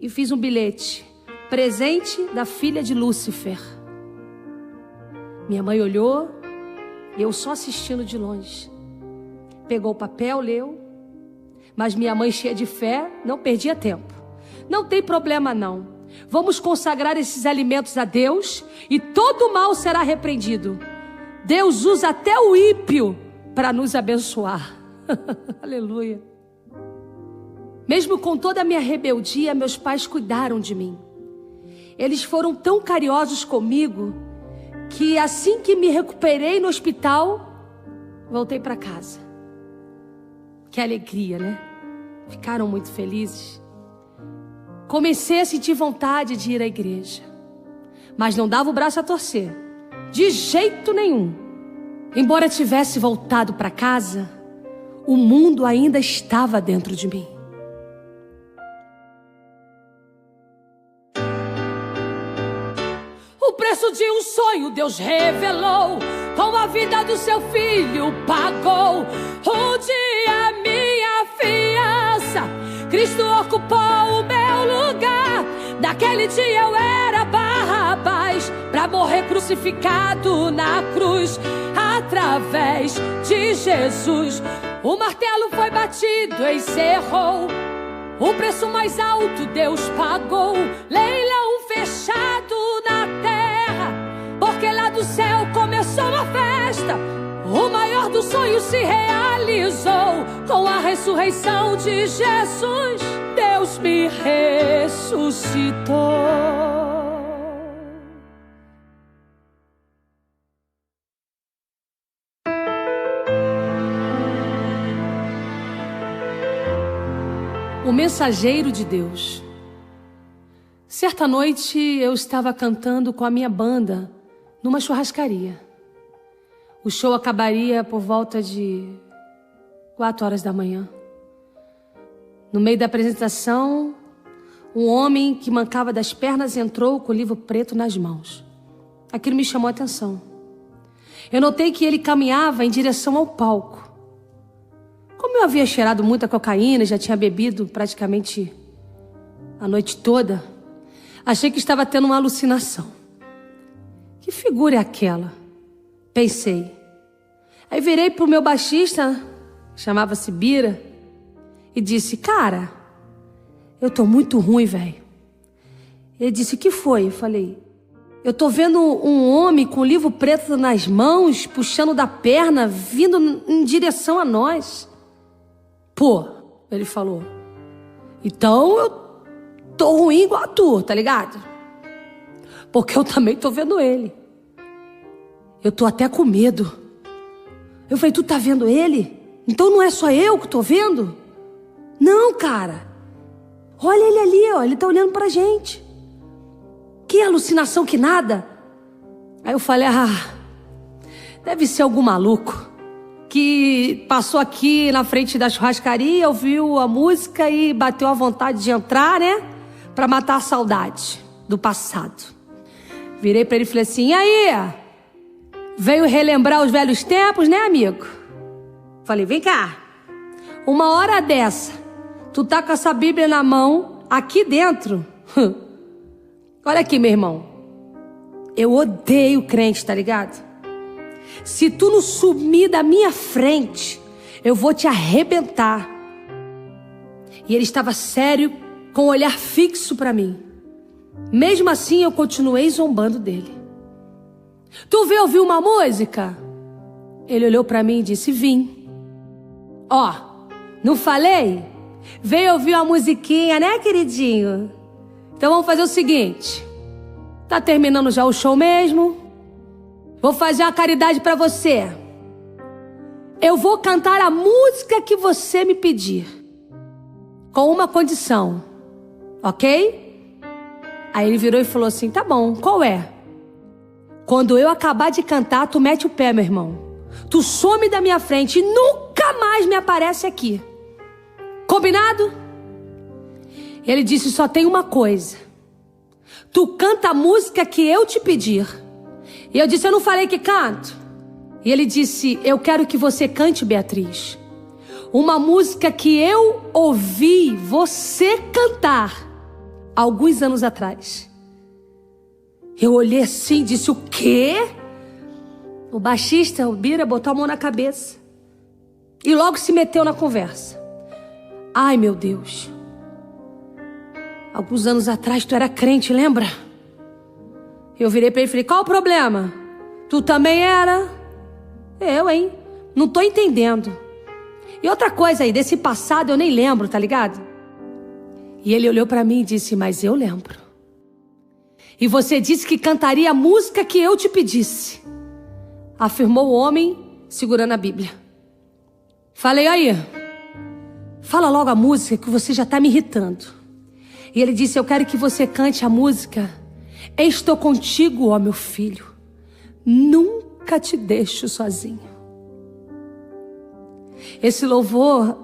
e fiz um bilhete: presente da filha de Lúcifer. Minha mãe olhou e eu só assistindo de longe. Pegou o papel, leu, mas minha mãe, cheia de fé, não perdia tempo. Não tem problema não. Vamos consagrar esses alimentos a Deus e todo mal será repreendido. Deus usa até o ímpio para nos abençoar. Aleluia. Mesmo com toda a minha rebeldia, meus pais cuidaram de mim. Eles foram tão carinhosos comigo que assim que me recuperei no hospital, voltei para casa. Que alegria, né? Ficaram muito felizes. Comecei a sentir vontade de ir à igreja, mas não dava o braço a torcer, de jeito nenhum. Embora tivesse voltado para casa, o mundo ainda estava dentro de mim. O preço de um sonho Deus revelou, com a vida do seu filho pagou. Um dia minha fiança, Cristo ocupou o meu lugar. Naquele dia eu era Barrabás, pra morrer crucificado na cruz. Através de Jesus, o martelo foi batido, encerrou. O preço mais alto Deus pagou. Leilão fechado na terra, porque lá do céu começou uma festa. O maior dos sonhos se realizou. Com a ressurreição de Jesus, Deus me ressuscitou. O mensageiro de Deus. Certa noite eu estava cantando com a minha banda numa churrascaria. O show acabaria por volta de 4 horas da manhã. No meio da apresentação, um homem que mancava das pernas entrou com o livro preto nas mãos. Aquilo me chamou a atenção. Eu notei que ele caminhava em direção ao palco. Como eu havia cheirado muita cocaína, já tinha bebido praticamente a noite toda, achei que estava tendo uma alucinação. Que figura é aquela? Pensei. Aí virei pro meu baixista, chamava-se Bira, e disse: cara, eu tô muito ruim, velho. Ele disse: o que foi? Eu falei: eu tô vendo um homem com o livro preto nas mãos, puxando da perna, vindo em direção a nós. Pô, ele falou: então eu tô ruim igual a tu, tá ligado? Porque eu também tô vendo ele. Eu tô até com medo. Eu falei: tu tá vendo ele? Então não é só eu que tô vendo? Não, cara. Olha ele ali, ó. Ele tá olhando pra gente. Que alucinação que nada. Aí eu falei: deve ser algum maluco que passou aqui na frente da churrascaria, ouviu a música e bateu a vontade de entrar, né? Pra matar a saudade do passado. Virei pra ele e falei assim: e aí? Veio relembrar os velhos tempos, né, amigo? Falei: vem cá. Uma hora dessa, tu tá com essa Bíblia na mão, aqui dentro. Olha aqui, meu irmão. Eu odeio crente, tá ligado? Se tu não sumir da minha frente, eu vou te arrebentar. E ele estava sério, com o olhar fixo pra mim. Mesmo assim, eu continuei zombando dele. Tu veio ouvir uma música? Ele olhou pra mim e disse: vim. Ó, não falei? Veio ouvir uma musiquinha, né, queridinho? Então vamos fazer o seguinte. Tá terminando já o show mesmo? Vou fazer uma caridade pra você. Eu vou cantar a música que você me pedir, com uma condição, ok? Aí ele virou e falou assim: tá bom, qual é? Quando eu acabar de cantar, tu mete o pé, meu irmão. Tu some da minha frente e nunca mais me aparece aqui. Combinado? Ele disse: só tem uma coisa. Tu canta a música que eu te pedir. E eu disse: eu não falei que canto. E ele disse: eu quero que você cante, Beatriz, uma música que eu ouvi você cantar alguns anos atrás. Eu olhei assim e disse: o quê? O baixista, o Bira, botou a mão na cabeça e logo se meteu na conversa. Ai, meu Deus. Alguns anos atrás tu era crente, lembra? Eu virei pra ele e falei: qual o problema? Tu também era? Eu, hein? Não tô entendendo. E outra coisa aí, desse passado eu nem lembro, tá ligado? E ele olhou pra mim e disse: mas eu lembro. E você disse que cantaria a música que eu te pedisse, afirmou o homem segurando a Bíblia. Falei: aí, fala logo a música que você já tá me irritando. E ele disse: eu quero que você cante a música Estou contigo, ó meu filho, nunca te deixo sozinho. Esse louvor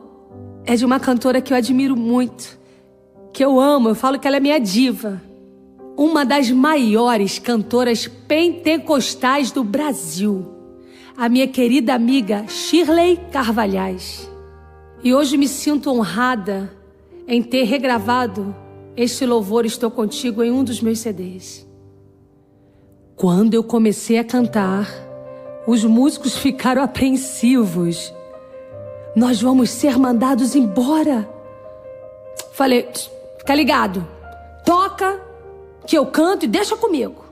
é de uma cantora que eu admiro muito, que eu amo, eu falo que ela é minha diva. Uma das maiores cantoras pentecostais do Brasil, a minha querida amiga Shirley Carvalhais. E hoje me sinto honrada em ter regravado este louvor Estou Contigo em um dos meus CDs. Quando eu comecei a cantar, os músicos ficaram apreensivos. Nós vamos ser mandados embora. Falei: fica ligado, toca que eu canto e deixa comigo.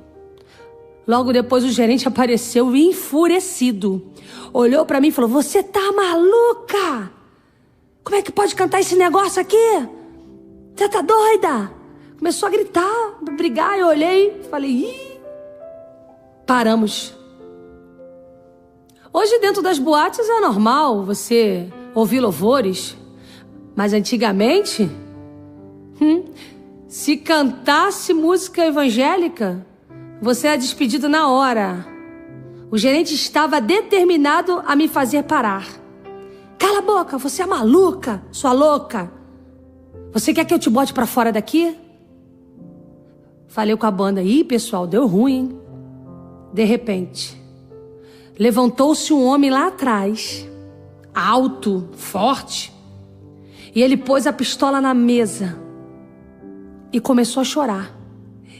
Logo depois o gerente apareceu enfurecido. Olhou pra mim e falou: você tá maluca? Como é que pode cantar esse negócio aqui? Você tá doida? Começou a gritar, a brigar. Eu olhei e falei: ih. Paramos. Hoje dentro das boates é normal você ouvir louvores. Mas antigamente, se cantasse música evangélica, você era despedido na hora. O gerente estava determinado a me fazer parar. Cala a boca, você é maluca, sua louca. Você quer que eu te bote pra fora daqui? Falei com a banda, ih, pessoal, deu ruim, hein? De repente, levantou-se um homem lá atrás, alto, forte, e ele pôs a pistola na mesa e começou a chorar.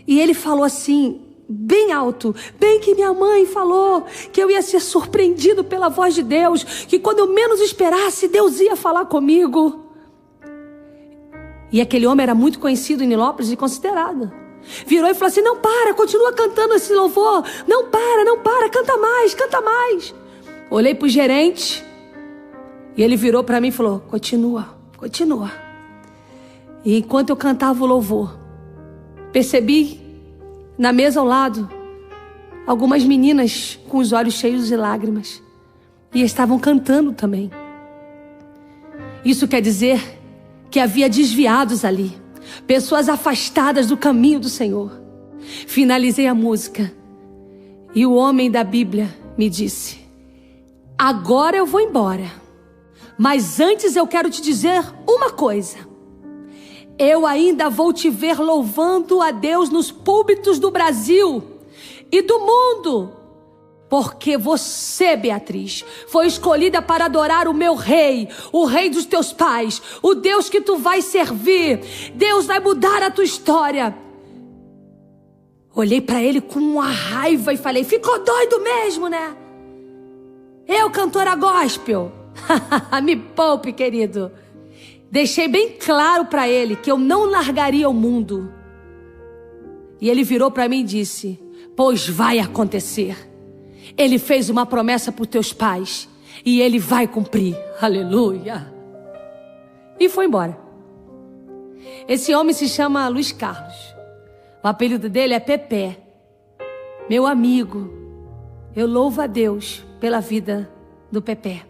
E ele falou assim, bem alto, bem que minha mãe falou que eu ia ser surpreendido pela voz de Deus, que quando eu menos esperasse, Deus ia falar comigo. E aquele homem era muito conhecido em Nilópolis e considerado. Virou e falou assim, não para, continua cantando esse louvor, não para, canta mais, canta mais. Olhei para o gerente e ele virou para mim e falou, continua. E enquanto eu cantava o louvor, percebi na mesa ao lado algumas meninas com os olhos cheios de lágrimas e estavam cantando também. Isso quer dizer que havia desviados ali, pessoas afastadas do caminho do Senhor. Finalizei a música e o homem da Bíblia me disse, agora eu vou embora, mas antes eu quero te dizer uma coisa. Eu ainda vou te ver louvando a Deus nos púlpitos do Brasil e do mundo, porque você, Beatriz, foi escolhida para adorar o meu rei, o rei dos teus pais, o Deus que tu vais servir. Deus vai mudar a tua história. Olhei para ele com uma raiva e falei, ficou doido mesmo, né? Eu, cantora gospel. Me poupe, querido. Deixei bem claro para ele que eu não largaria o mundo. E ele virou para mim e disse, pois vai acontecer. Ele fez uma promessa para os teus pais e ele vai cumprir. Aleluia. E foi embora. Esse homem se chama Luiz Carlos. O apelido dele é Pepé. Meu amigo. Eu louvo a Deus pela vida do Pepé.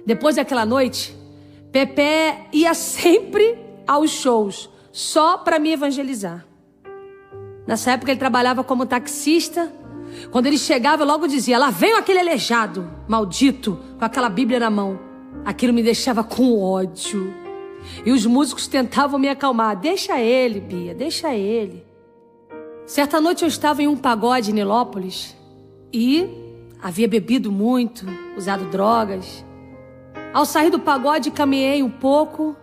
Depois daquela noite, Pepé ia sempre aos shows, só para me evangelizar. Nessa época ele trabalhava como taxista. Quando ele chegava, eu logo dizia, lá vem aquele aleijado, maldito, com aquela Bíblia na mão. Aquilo me deixava com ódio. E os músicos tentavam me acalmar. Deixa ele, Bia, deixa ele. Certa noite eu estava em um pagode em Nilópolis e havia bebido muito, usado drogas. Ao sair do pagode, caminhei um pouco.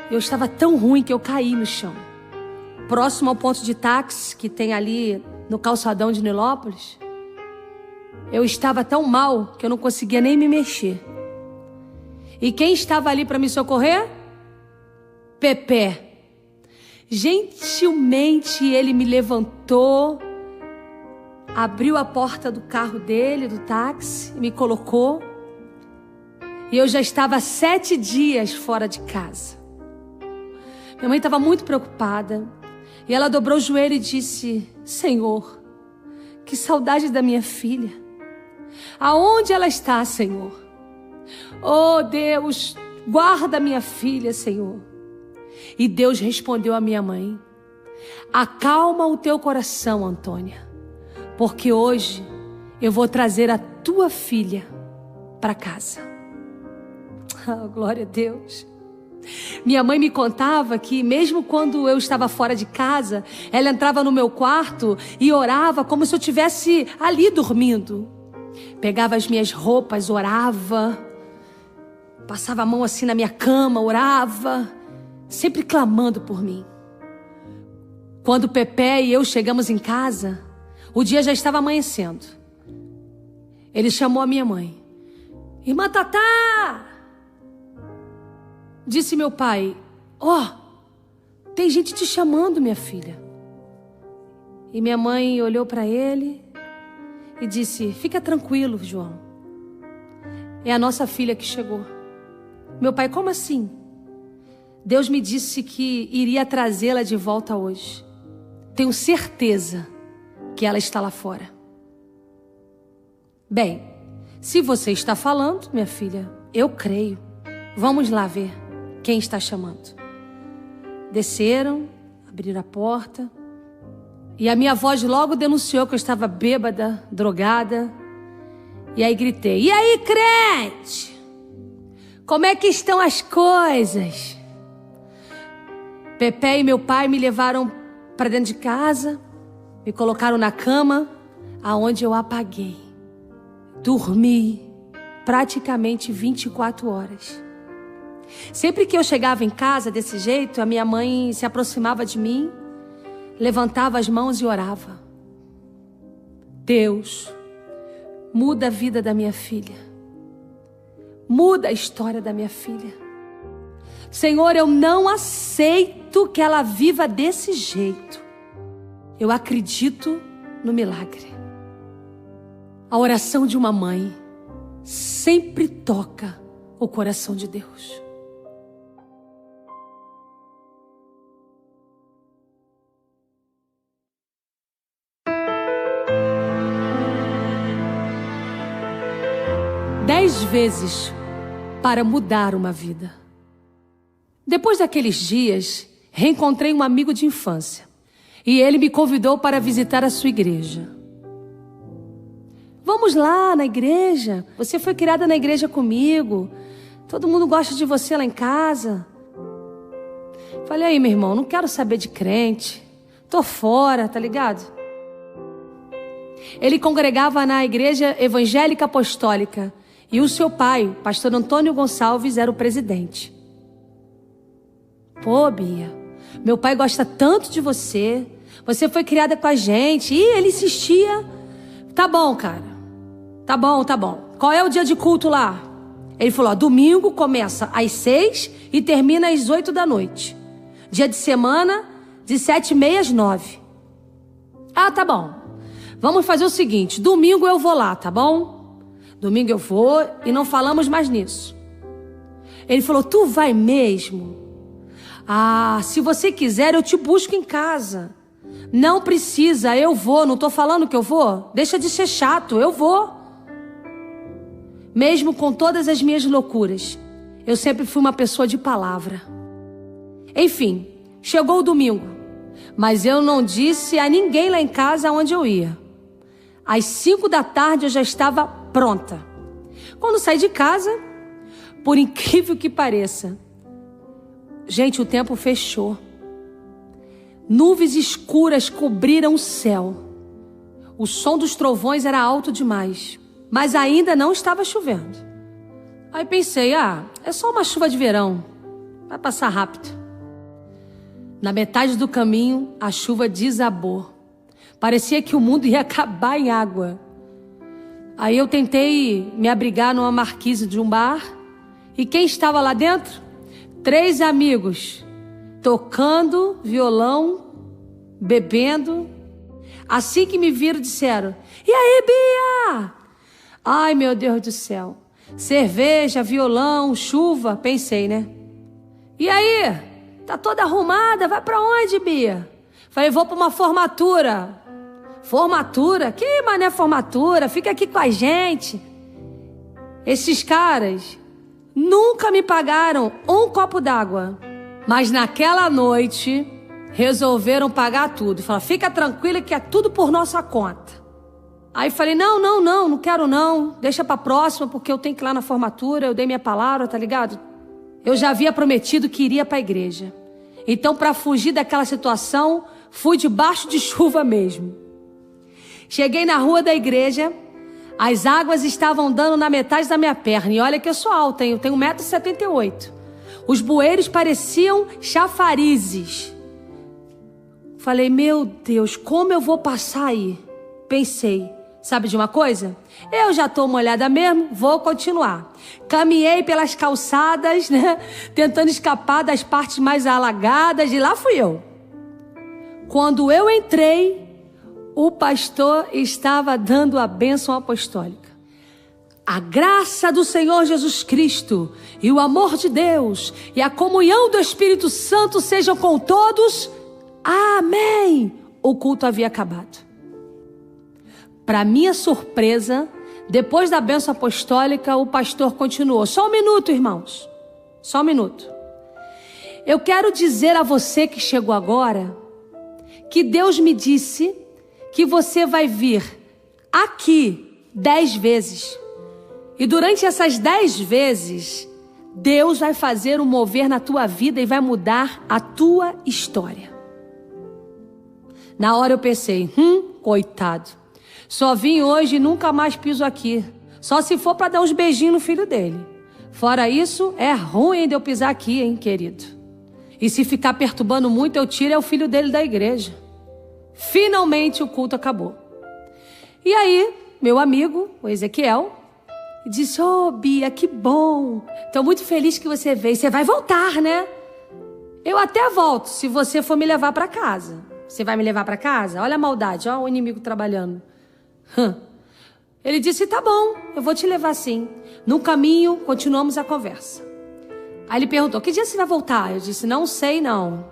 Eu estava tão ruim que eu caí no chão. Próximo ao ponto de táxi que tem ali no calçadão de Nilópolis. Eu estava tão mal que eu não conseguia nem me mexer. E quem estava ali para me socorrer? Pepé. Gentilmente ele me levantou, abriu a porta do carro dele, do táxi, e me colocou. E eu já estava 7 dias fora de casa. Minha mãe estava muito preocupada. E ela dobrou o joelho e disse, Senhor, que saudade da minha filha. Aonde ela está, Senhor? Oh, Deus, guarda minha filha, Senhor. E Deus respondeu à minha mãe, acalma o teu coração, Antônia, porque hoje eu vou trazer a tua filha para casa. Oh, glória a Deus. Minha mãe me contava que mesmo quando eu estava fora de casa, ela entrava no meu quarto e orava como se eu estivesse ali dormindo. Pegava as minhas roupas, orava, passava a mão assim na minha cama, orava, sempre clamando por mim. Quando Pepé e eu chegamos em casa, o dia já estava amanhecendo. Ele chamou a minha mãe. Irmã Tatá! Disse meu pai, tem gente te chamando, minha filha. E minha mãe olhou para ele e disse, fica tranquilo, João. É a nossa filha que chegou. Meu pai, como assim? Deus me disse que iria trazê-la de volta hoje. Tenho certeza que ela está lá fora. Bem, se você está falando, minha filha, eu creio. Vamos lá ver quem está chamando. Desceram, abriram a porta. E a minha voz logo denunciou que eu estava bêbada, drogada. E aí gritei, e aí, crente? Como é que estão as coisas? Pepé e meu pai me levaram para dentro de casa, me colocaram na cama, aonde eu apaguei. Dormi praticamente 24 horas. Sempre que eu chegava em casa desse jeito, a minha mãe se aproximava de mim, levantava as mãos e orava. Deus, muda a vida da minha filha. Muda a história da minha filha. Senhor, eu não aceito que ela viva desse jeito. Eu acredito no milagre. A oração de uma mãe sempre toca o coração de Deus. Dez vezes para mudar uma vida. Depois daqueles dias, reencontrei um amigo de infância e ele me convidou para visitar a sua igreja. Vamos lá na igreja, você foi criada na igreja comigo, todo mundo gosta de você lá em casa. Falei, aí meu irmão, não quero saber de crente, tô fora, tá ligado? Ele congregava na igreja evangélica apostólica e o seu pai, pastor Antônio Gonçalves, era o presidente. Pô, Bia, meu pai gosta tanto de você, você foi criada com a gente. E ele insistia. Tá bom, cara, tá bom. Qual é o dia de culto lá? Ele falou, domingo começa às 6 e termina às 8 da noite. Dia de semana, de 7h30 às 9. Ah, tá bom. Vamos fazer o seguinte, domingo eu vou lá, tá bom? Domingo eu vou e não falamos mais nisso. Ele falou, tu vai mesmo? Ah, se você quiser eu te busco em casa. Não precisa, eu vou, não tô falando que eu vou. Deixa de ser chato, eu vou. Mesmo com todas as minhas loucuras, eu sempre fui uma pessoa de palavra. Enfim, chegou o domingo, mas eu não disse a ninguém lá em casa onde eu ia. Às 5 da tarde eu já estava pronta. Quando saí de casa, por incrível que pareça, gente, o tempo fechou. Nuvens escuras cobriram o céu. O som dos trovões era alto demais, mas ainda não estava chovendo. Aí pensei, é só uma chuva de verão, vai passar rápido. Na metade do caminho, a chuva desabou. Parecia que o mundo ia acabar em água. Aí eu tentei me abrigar numa marquise de um bar. E quem estava lá dentro? 3 amigos, tocando violão, bebendo. Assim que me viram, disseram, e aí, Bia? Ai, meu Deus do céu. Cerveja, violão, chuva, pensei, né? E aí? Tá toda arrumada, vai pra onde, Bia? Falei, vou pra uma formatura. Formatura? Que mané formatura? Fica aqui com a gente. Esses caras nunca me pagaram um copo d'água. Mas naquela noite, resolveram pagar tudo. Falaram, fica tranquila que é tudo por nossa conta. Aí falei, não quero não. Deixa pra próxima, porque eu tenho que ir lá na formatura. Eu dei minha palavra, tá ligado? Eu já havia prometido que iria pra igreja. Então, para fugir daquela situação, fui debaixo de chuva mesmo. Cheguei na rua da igreja, as águas estavam dando na metade da minha perna. E olha que eu sou alta, hein? Eu tenho 1,78 m. Os bueiros pareciam chafarizes. Falei, meu Deus, como eu vou passar aí? Pensei, sabe de uma coisa? Eu já estou molhada mesmo, vou continuar. Caminhei pelas calçadas, né? Tentando escapar das partes mais alagadas, e lá fui eu. Quando eu entrei, o pastor estava dando a bênção apostólica. A graça do Senhor Jesus Cristo e o amor de Deus e a comunhão do Espírito Santo sejam com todos. Amém. O culto havia acabado. Para minha surpresa, depois da bênção apostólica, o pastor continuou. Só um minuto, irmãos. Só um minuto. Eu quero dizer a você que chegou agora, que Deus me disse que você vai vir aqui 10 vezes. E durante essas 10 vezes, Deus vai fazer um mover na tua vida e vai mudar a tua história. Na hora eu pensei, coitado. Só vim hoje e nunca mais piso aqui. Só se for para dar uns beijinhos no filho dele. Fora isso, é ruim de eu pisar aqui, hein, querido. E se ficar perturbando muito, eu tiro o filho dele da igreja. Finalmente o culto acabou. E aí, meu amigo, o Ezequiel, disse, Bia, que bom. Tô muito feliz que você veio. Você vai voltar, né? Eu até volto, se você for me levar para casa. Você vai me levar para casa? Olha a maldade, ó o inimigo trabalhando. Ele disse, tá bom, eu vou te levar sim. No caminho, continuamos a conversa. Aí ele perguntou, que dia você vai voltar? Eu disse, não sei não.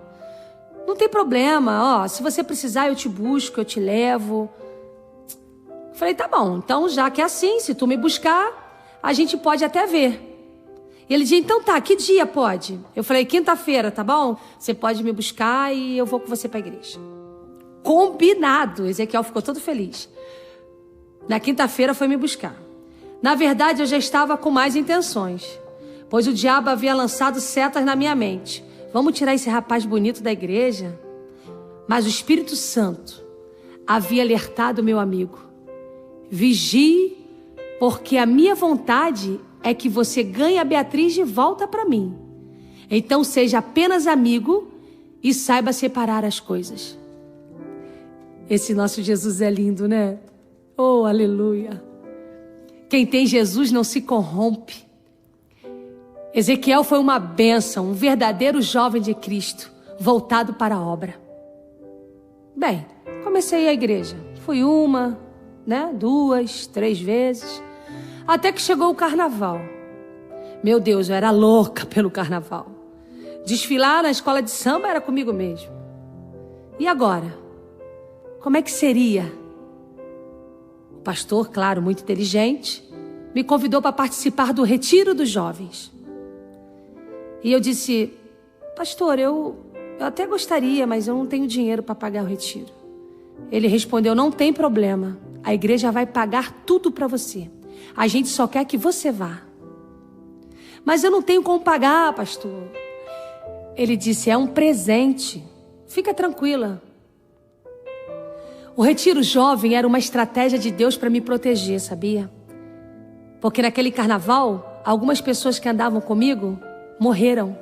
Não tem problema, ó, se você precisar eu te busco, eu te levo. Eu falei, tá bom, então já que é assim, se tu me buscar, a gente pode até ver. E ele disse, então tá, que dia pode? Eu falei, quinta-feira, tá bom? Você pode me buscar e eu vou com você pra igreja. Combinado, Ezequiel ficou todo feliz. Na quinta-feira foi me buscar. Na verdade, eu já estava com mais intenções, pois o diabo havia lançado setas na minha mente. Vamos tirar esse rapaz bonito da igreja? Mas o Espírito Santo havia alertado meu amigo. Vigie, porque a minha vontade é que você ganhe a Beatriz de volta para mim. Então seja apenas amigo e saiba separar as coisas. Esse nosso Jesus é lindo, né? Oh, aleluia. Quem tem Jesus não se corrompe. Ezequiel foi uma bênção, um verdadeiro jovem de Cristo, voltado para a obra. Bem, comecei a igreja. Fui uma, duas, 3 vezes, até que chegou o carnaval. Meu Deus, eu era louca pelo carnaval. Desfilar na escola de samba era comigo mesmo. E agora? Como é que seria? O pastor, claro, muito inteligente, me convidou para participar do retiro dos jovens. E eu disse, pastor, eu até gostaria, mas eu não tenho dinheiro para pagar o retiro. Ele respondeu, não tem problema, a igreja vai pagar tudo para você. A gente só quer que você vá. Mas eu não tenho como pagar, pastor. Ele disse, é um presente, fica tranquila. O retiro jovem era uma estratégia de Deus para me proteger, sabia? Porque naquele carnaval, algumas pessoas que andavam comigo morreram.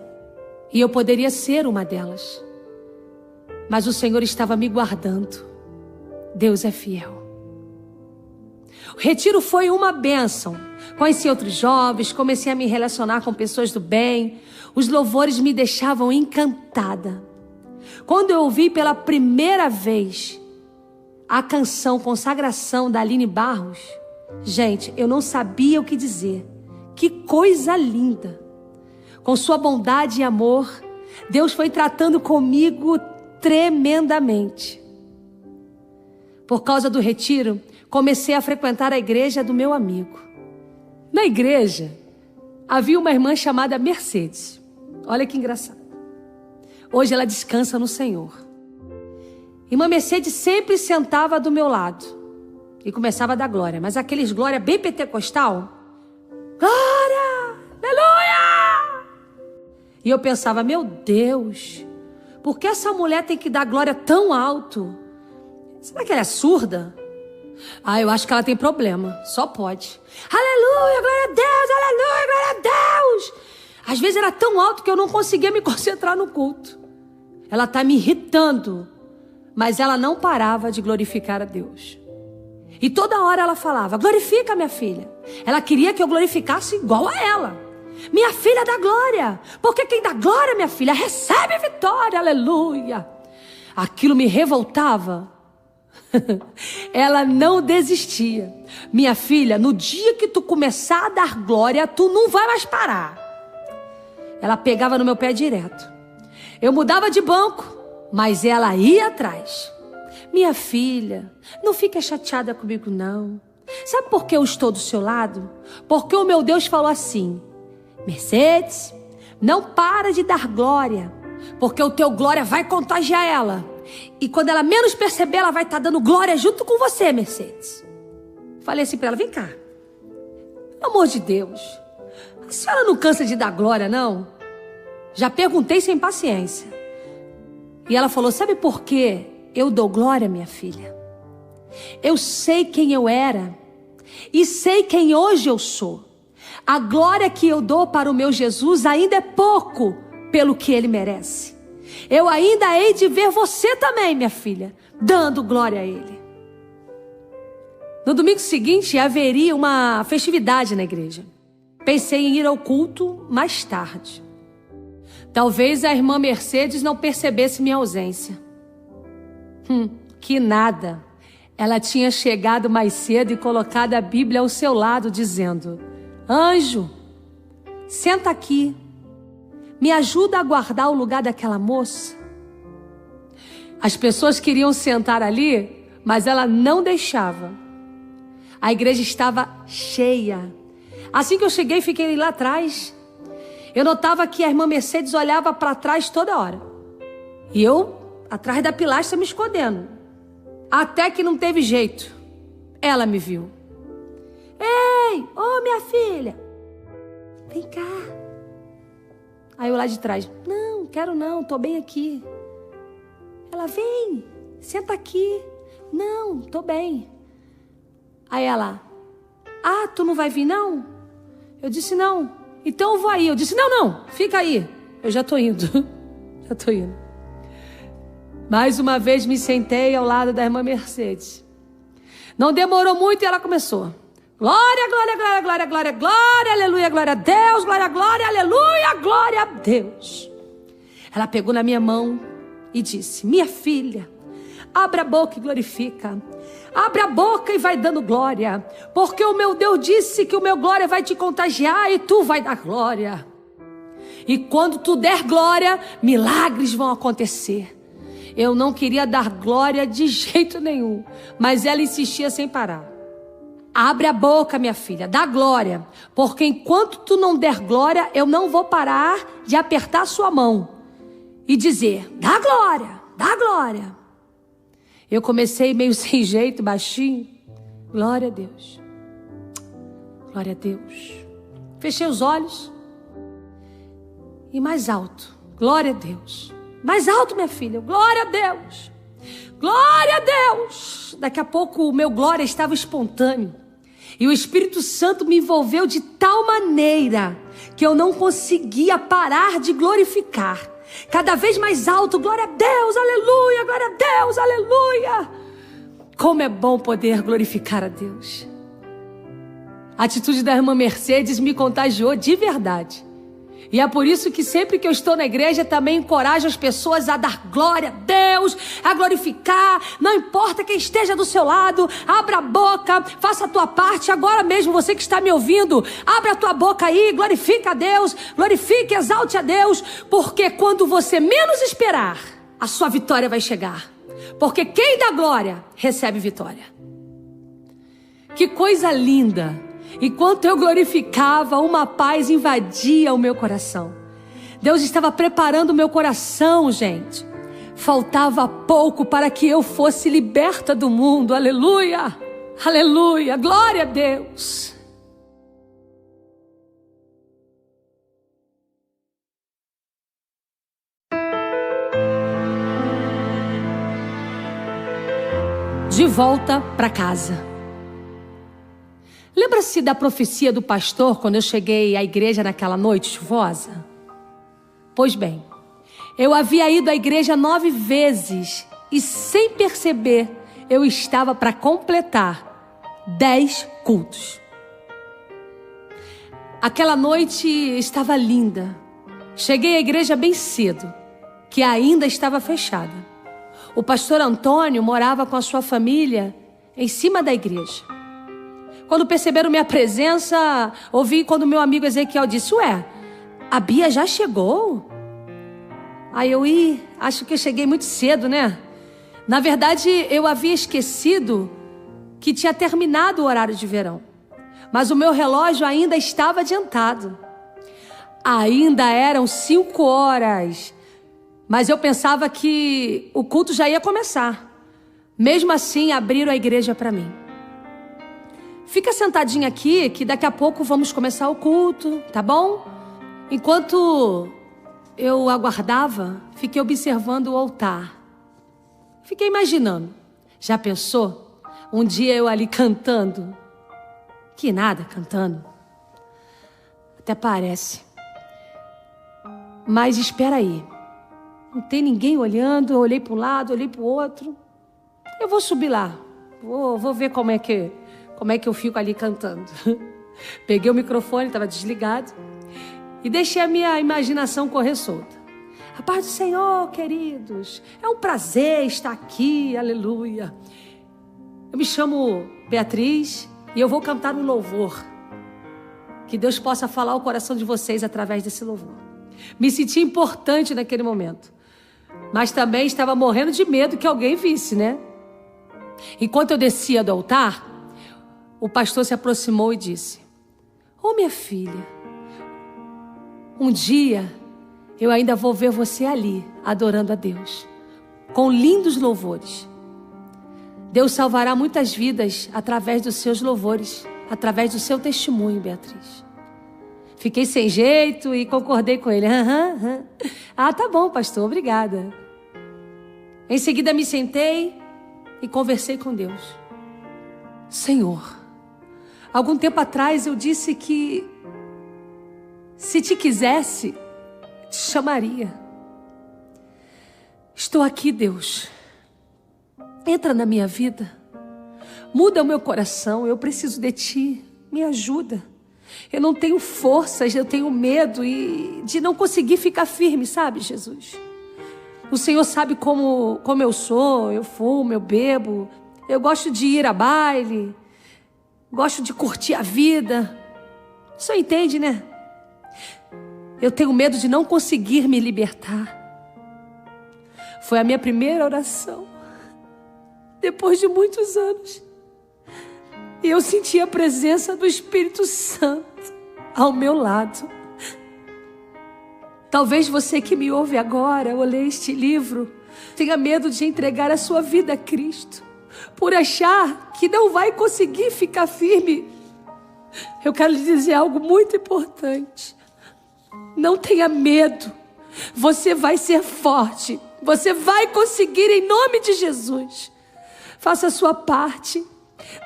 E eu poderia ser uma delas. Mas o Senhor estava me guardando. Deus é fiel. O retiro foi uma bênção. Conheci outros jovens, comecei a me relacionar com pessoas do bem. Os louvores me deixavam encantada. Quando eu ouvi pela primeira vez a canção Consagração da Aline Barros, gente, eu não sabia o que dizer. Que coisa linda! Com sua bondade e amor, Deus foi tratando comigo tremendamente. Por causa do retiro, comecei a frequentar a igreja do meu amigo. Na igreja, havia uma irmã chamada Mercedes. Olha que engraçado. Hoje ela descansa no Senhor. Irmã Mercedes sempre sentava do meu lado e começava a dar glória, mas aqueles glória bem pentecostal. Glória! Aleluia! E eu pensava, meu Deus, por que essa mulher tem que dar glória tão alto? Será que ela é surda? Eu acho que ela tem problema, só pode. Aleluia, glória a Deus, aleluia, glória a Deus. Às vezes era tão alto que eu não conseguia me concentrar no culto. Ela está me irritando, mas ela não parava de glorificar a Deus. E toda hora ela falava, glorifica minha filha. Ela queria que eu glorificasse igual a ela. Minha filha dá glória, porque quem dá glória, minha filha, recebe vitória, aleluia. Aquilo me revoltava. Ela não desistia. Minha filha, no dia que tu começar a dar glória, tu não vai mais parar. Ela pegava no meu pé direto. Eu mudava de banco, mas ela ia atrás. Minha filha, não fica chateada comigo não. Sabe por que eu estou do seu lado? Porque o meu Deus falou assim, Mercedes, não para de dar glória, porque o teu glória vai contagiar ela. E quando ela menos perceber, ela vai estar dando glória junto com você, Mercedes. Falei assim para ela, vem cá. Pelo amor de Deus, a senhora não cansa de dar glória, não? Já perguntei sem paciência. E ela falou, sabe por quê eu dou glória, minha filha. Eu sei quem eu era e sei quem hoje eu sou. A glória que eu dou para o meu Jesus ainda é pouco pelo que ele merece. Eu ainda hei de ver você também, minha filha, dando glória a ele. No domingo seguinte haveria uma festividade na igreja. Pensei em ir ao culto mais tarde. Talvez a irmã Mercedes não percebesse minha ausência. Que nada. Ela tinha chegado mais cedo e colocado a Bíblia ao seu lado, dizendo: Anjo, senta aqui. Me ajuda a guardar o lugar daquela moça. As pessoas queriam sentar ali, mas ela não deixava. A igreja estava cheia. Assim que eu cheguei, fiquei lá atrás. Eu notava que a irmã Mercedes olhava para trás toda hora. E eu, atrás da pilastra, me escondendo. Até que não teve jeito. Ela me viu. Ei, minha filha. Vem cá. Aí eu lá de trás. Não, quero não, tô bem aqui. Ela, vem, senta aqui. Não, tô bem. Aí ela, tu não vai vir não? Eu disse não. Então eu vou aí. Eu disse não, fica aí. Eu já tô indo. Já tô indo. Mais uma vez me sentei ao lado da irmã Mercedes. Não demorou muito e ela começou. Glória, glória, glória, glória, glória, glória, aleluia, glória a Deus, glória, glória, aleluia, glória a Deus. Ela pegou na minha mão e disse: minha filha, abre a boca e glorifica. Abre a boca e vai dando glória. Porque o meu Deus disse que o meu glória vai te contagiar e tu vai dar glória. E quando tu der glória, milagres vão acontecer. Eu não queria dar glória de jeito nenhum, mas ela insistia sem parar. Abre a boca, minha filha, dá glória. Porque enquanto tu não der glória, eu não vou parar de apertar sua mão e dizer: dá glória, dá glória. Eu comecei meio sem jeito, baixinho. Glória a Deus. Glória a Deus. Fechei os olhos. E mais alto. Glória a Deus. Mais alto, minha filha. Glória a Deus. Glória a Deus. Daqui a pouco o meu glória estava espontâneo. E o Espírito Santo me envolveu de tal maneira que eu não conseguia parar de glorificar. Cada vez mais alto, glória a Deus, aleluia, glória a Deus, aleluia. Como é bom poder glorificar a Deus. A atitude da irmã Mercedes me contagiou de verdade. E é por isso que sempre que eu estou na igreja também encorajo as pessoas a dar glória a Deus, a glorificar. Não importa quem esteja do seu lado, abra a boca, faça a tua parte. Agora mesmo, você que está me ouvindo, abra a tua boca aí, glorifica a Deus, glorifique, exalte a Deus. Porque quando você menos esperar, a sua vitória vai chegar. Porque quem dá glória, recebe vitória. Que coisa linda! Enquanto eu glorificava, uma paz invadia o meu coração. Deus estava preparando o meu coração, gente. Faltava pouco para que eu fosse liberta do mundo. Aleluia! Aleluia! Glória a Deus! De volta para casa. Lembra-se da profecia do pastor quando eu cheguei à igreja naquela noite chuvosa? Pois bem, eu havia ido à igreja 9 vezes e sem perceber eu estava para completar 10 cultos. Aquela noite estava linda. Cheguei à igreja bem cedo, que ainda estava fechada. O pastor Antônio morava com a sua família em cima da igreja. Quando perceberam minha presença, ouvi quando meu amigo Ezequiel disse: ué, a Bia já chegou? Aí eu, acho que eu cheguei muito cedo, né? Na verdade, eu havia esquecido que tinha terminado o horário de verão. Mas o meu relógio ainda estava adiantado. Ainda eram 5 horas. Mas eu pensava que o culto já ia começar. Mesmo assim, abriram a igreja para mim. Fica sentadinha aqui, que daqui a pouco vamos começar o culto, tá bom? Enquanto eu aguardava, fiquei observando o altar. Fiquei imaginando. Já pensou? Um dia eu ali cantando. Que nada, cantando. Até parece. Mas espera aí. Não tem ninguém olhando. Eu olhei para um lado, olhei para o outro. Eu vou subir lá. Vou ver como é que eu fico ali cantando. Peguei o microfone, estava desligado. E deixei a minha imaginação correr solta. A paz do Senhor, queridos. É um prazer estar aqui, aleluia. Eu me chamo Beatriz e eu vou cantar um louvor. Que Deus possa falar o coração de vocês através desse louvor. Me senti importante naquele momento. Mas também estava morrendo de medo que alguém visse, né? Enquanto eu descia do altar, o pastor se aproximou e disse: "Ô minha filha, um dia eu ainda vou ver você ali, adorando a Deus, com lindos louvores. Deus salvará muitas vidas através dos seus louvores, através do seu testemunho, Beatriz." Fiquei sem jeito e concordei com ele. Ah, tá bom, pastor, obrigada. Em seguida me sentei e conversei com Deus. Senhor, algum tempo atrás eu disse que se te quisesse, te chamaria. Estou aqui, Deus. Entra na minha vida. Muda o meu coração. Eu preciso de ti. Me ajuda. Eu não tenho forças, eu tenho medo de não conseguir ficar firme, sabe, Jesus? O Senhor sabe como eu sou. Eu fumo, eu bebo. Eu gosto de ir a baile. Gosto de curtir a vida. O Senhor entende, né? Eu tenho medo de não conseguir me libertar. Foi a minha primeira oração. Depois de muitos anos. E eu senti a presença do Espírito Santo ao meu lado. Talvez você que me ouve agora, ao ler este livro, tenha medo de entregar a sua vida a Cristo, por achar que não vai conseguir ficar firme. Eu quero lhe dizer algo muito importante. Não tenha medo. Você vai ser forte. Você vai conseguir em nome de Jesus. Faça a sua parte.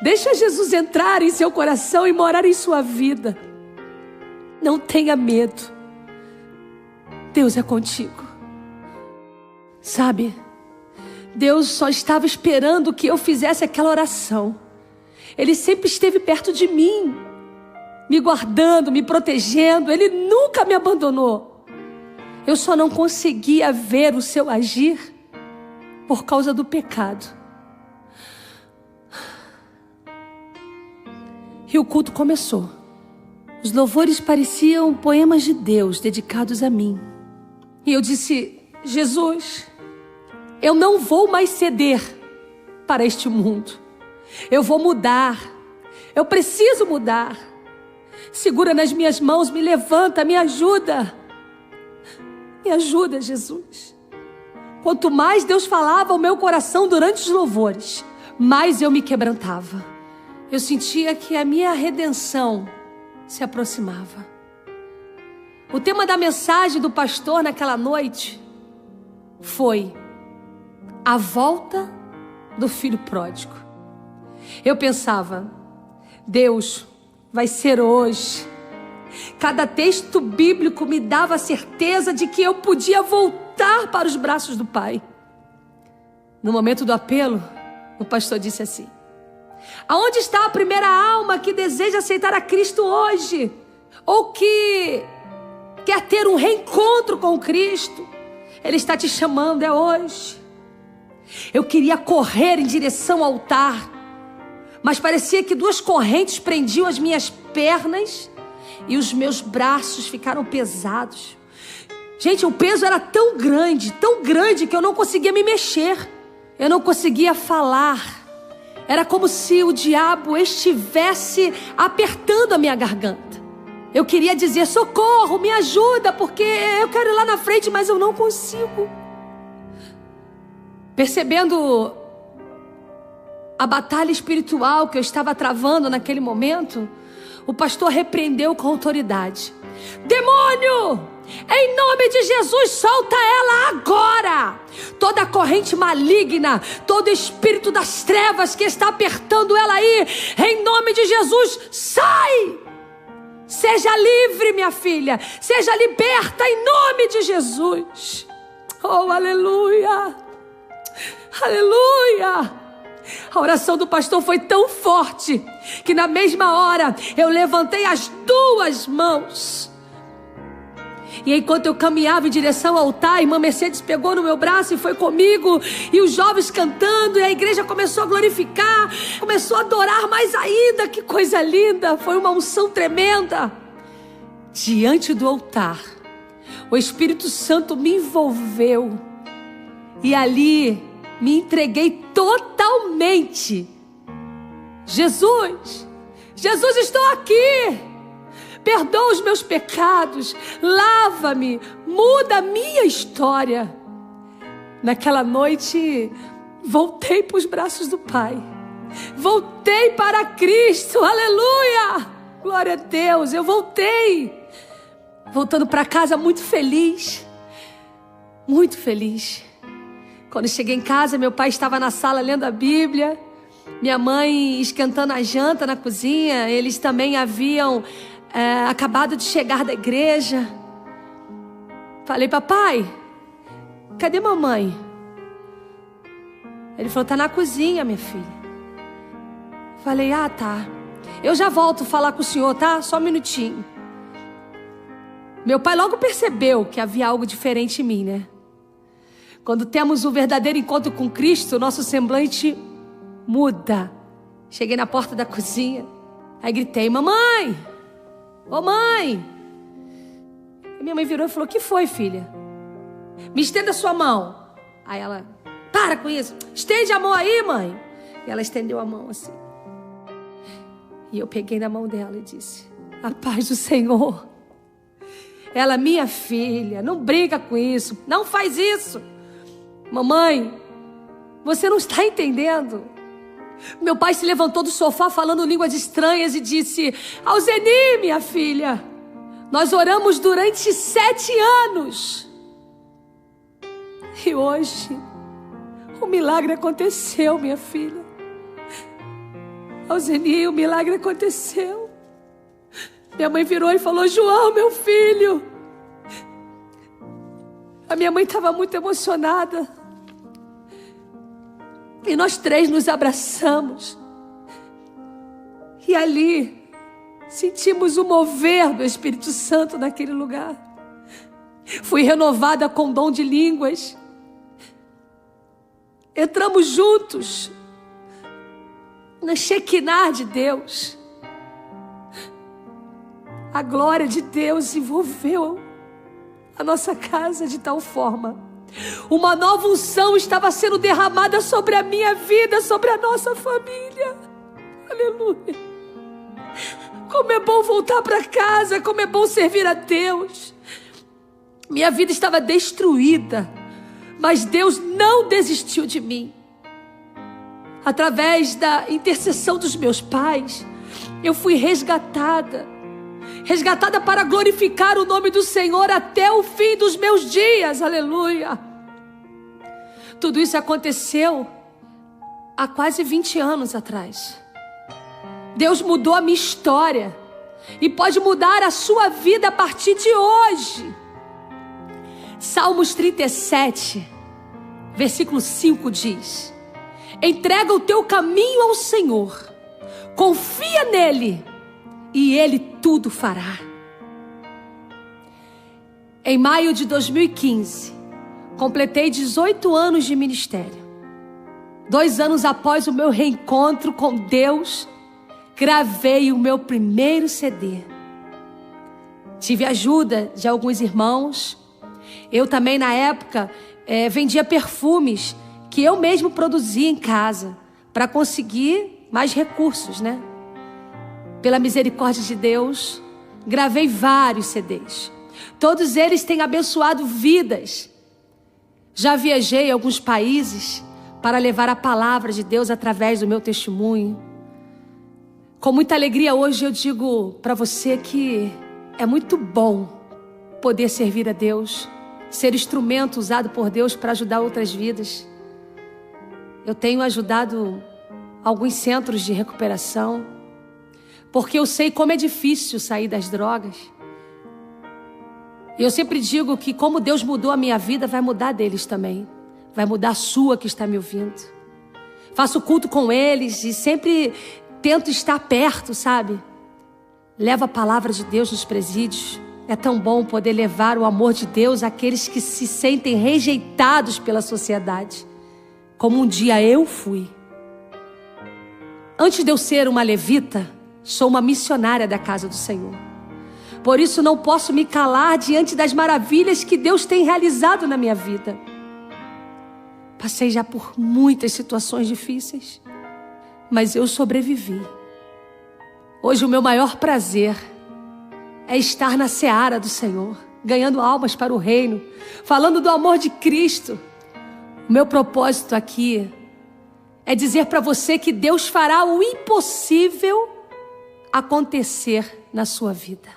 Deixa Jesus entrar em seu coração e morar em sua vida. Não tenha medo. Deus é contigo. Sabe, Deus só estava esperando que eu fizesse aquela oração. Ele sempre esteve perto de mim, me guardando, me protegendo. Ele nunca me abandonou. Eu só não conseguia ver o seu agir por causa do pecado. E o culto começou. Os louvores pareciam poemas de Deus dedicados a mim. E eu disse: Jesus, eu não vou mais ceder para este mundo. Eu vou mudar. Eu preciso mudar. Segura nas minhas mãos, me levanta, me ajuda. Me ajuda, Jesus. Quanto mais Deus falava ao meu coração durante os louvores, mais eu me quebrantava. Eu sentia que a minha redenção se aproximava. O tema da mensagem do pastor naquela noite foi a volta do filho pródigo. Eu pensava: Deus, vai ser hoje. Cada texto bíblico me dava a certeza de que eu podia voltar para os braços do Pai. No momento do apelo, o pastor disse assim: aonde está a primeira alma que deseja aceitar a Cristo hoje? Ou que quer ter um reencontro com Cristo? Ele está te chamando, é hoje. Eu queria correr em direção ao altar, mas parecia que duas correntes prendiam as minhas pernas e os meus braços ficaram pesados. Gente, o peso era tão grande que eu não conseguia me mexer. Eu não conseguia falar. Era como se o diabo estivesse apertando a minha garganta. Eu queria dizer: socorro, me ajuda, porque eu quero ir lá na frente, mas eu não consigo. Percebendo a batalha espiritual que eu estava travando naquele momento, o pastor repreendeu com autoridade: demônio, Em nome de Jesus, solta ela agora. Toda corrente maligna, todo espírito das trevas que está apertando ela aí, em nome de Jesus, sai. Seja livre, minha filha. Seja liberta em nome de Jesus. Oh, aleluia. Aleluia. A oração do pastor foi tão forte que na mesma hora eu levantei as duas mãos. E enquanto eu caminhava em direção ao altar, a irmã Mercedes pegou no meu braço e foi comigo. E os jovens cantando, e a igreja começou a glorificar, começou a adorar mais ainda. Que coisa linda, foi uma unção tremenda. Diante do altar, o Espírito Santo me envolveu. E ali me entreguei totalmente. Jesus, estou aqui. Perdoa os meus pecados, lava-me, muda a minha história. Naquela noite, voltei para os braços do Pai. Voltei para Cristo, aleluia! Glória a Deus, eu voltei. Voltando para casa muito feliz. Muito feliz. Quando cheguei em casa, meu pai estava na sala lendo a Bíblia. Minha mãe esquentando a janta na cozinha. Eles também haviam acabado de chegar da igreja. Falei, papai, cadê mamãe? Ele falou, tá na cozinha, minha filha. Falei, tá. Eu já volto falar com o senhor, tá? Só um minutinho. Meu pai logo percebeu que havia algo diferente em mim, né? Quando temos um verdadeiro encontro com Cristo, nosso semblante muda. Cheguei na porta da cozinha, aí gritei, mamãe! Ô mãe! A minha mãe virou e falou, o que foi, filha? Me estenda a sua mão. Aí ela, para com isso, estende a mão aí, mãe. E ela estendeu a mão assim. E eu peguei na mão dela e disse, a paz do Senhor. Ela, minha filha, não briga com isso, não faz isso. Mamãe, você não está entendendo. Meu pai se levantou do sofá falando línguas estranhas e disse, Alzeni, minha filha, nós oramos durante 7 anos. E hoje, o milagre aconteceu, minha filha. Alzeni, o milagre aconteceu. Minha mãe virou e falou, João, meu filho. A minha mãe estava muito emocionada. E nós 3 nos abraçamos. E ali, sentimos o mover do Espírito Santo naquele lugar. Fui renovada com dom de línguas. Entramos juntos na Shekinah de Deus. A glória de Deus envolveu a nossa casa de tal forma. Uma nova unção estava sendo derramada sobre a minha vida, sobre a nossa família. Aleluia. Como é bom voltar para casa, como é bom servir a Deus. Minha vida estava destruída, mas Deus não desistiu de mim. Através da intercessão dos meus pais, eu fui resgatada para glorificar o nome do Senhor até o fim dos meus dias, aleluia. Tudo isso aconteceu há quase 20 anos atrás. Deus mudou a minha história e pode mudar a sua vida a partir de hoje. Salmos 37, versículo 5 diz, entrega o teu caminho ao Senhor, confia nele e Ele tudo fará. Em maio de 2015, completei 18 anos de ministério. 2 anos após o meu reencontro com Deus, gravei o meu primeiro CD. Tive ajuda de alguns irmãos. Eu também, na época, vendia perfumes que eu mesmo produzia em casa para conseguir mais recursos, né? Pela misericórdia de Deus, gravei vários CDs. Todos eles têm abençoado vidas. Já viajei a alguns países para levar a palavra de Deus através do meu testemunho. Com muita alegria hoje eu digo para você que é muito bom poder servir a Deus, ser instrumento usado por Deus para ajudar outras vidas. Eu tenho ajudado alguns centros de recuperação, porque eu sei como é difícil sair das drogas. E eu sempre digo que como Deus mudou a minha vida, vai mudar deles também. Vai mudar a sua que está me ouvindo. Faço culto com eles e sempre tento estar perto, sabe? Levo a palavra de Deus nos presídios. É tão bom poder levar o amor de Deus àqueles que se sentem rejeitados pela sociedade, como um dia eu fui. Antes de eu ser uma levita, sou uma missionária da casa do Senhor. Por isso não posso me calar diante das maravilhas que Deus tem realizado na minha vida. Passei já por muitas situações difíceis, mas eu sobrevivi. Hoje o meu maior prazer é estar na seara do Senhor, ganhando almas para o reino, falando do amor de Cristo. O meu propósito aqui é dizer para você que Deus fará o impossível acontecer na sua vida.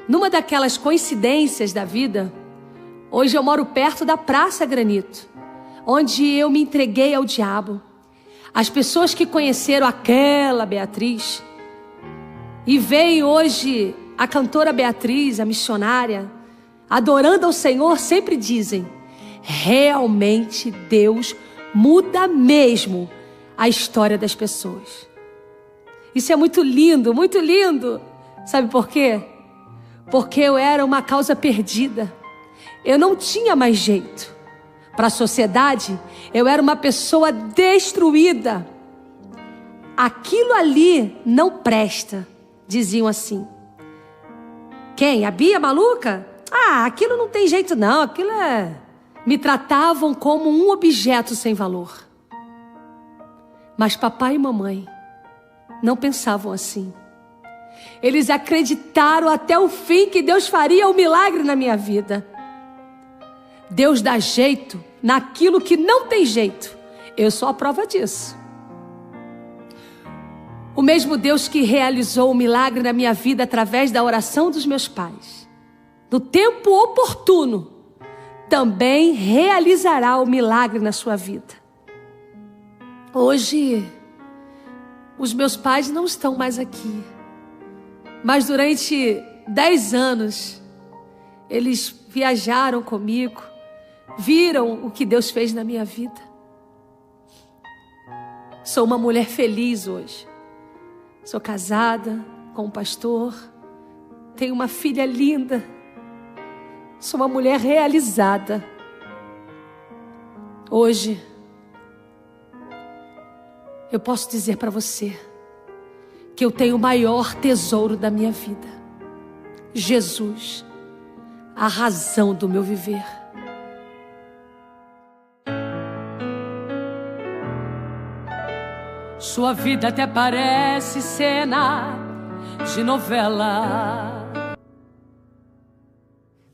Numa daquelas coincidências da vida, hoje eu moro perto da Praça Granito, onde eu me entreguei ao diabo. As pessoas que conheceram aquela Beatriz e veem hoje a cantora Beatriz, a missionária, adorando ao Senhor, sempre dizem: realmente Deus muda mesmo a história das pessoas. Isso é muito lindo, muito lindo. Sabe por quê? Porque eu era uma causa perdida. Eu não tinha mais jeito. Para a sociedade, eu era uma pessoa destruída. Aquilo ali não presta, diziam assim. Quem? A Bia maluca? Ah, aquilo não tem jeito não, aquilo é... Me tratavam como um objeto sem valor. Mas papai e mamãe não pensavam assim. Eles acreditaram até o fim que Deus faria um milagre na minha vida. Deus dá jeito naquilo que não tem jeito. Eu sou a prova disso. O mesmo Deus que realizou o milagre na minha vida através da oração dos meus pais, no tempo oportuno, também realizará o milagre na sua vida. Hoje, os meus pais não estão mais aqui, mas durante 10 anos, eles viajaram comigo, viram o que Deus fez na minha vida. Sou uma mulher feliz hoje. Sou casada com um pastor, tenho uma filha linda. Sou uma mulher realizada. Hoje, eu posso dizer para você que eu tenho o maior tesouro da minha vida. Jesus, a razão do meu viver. Sua vida até parece cena de novela.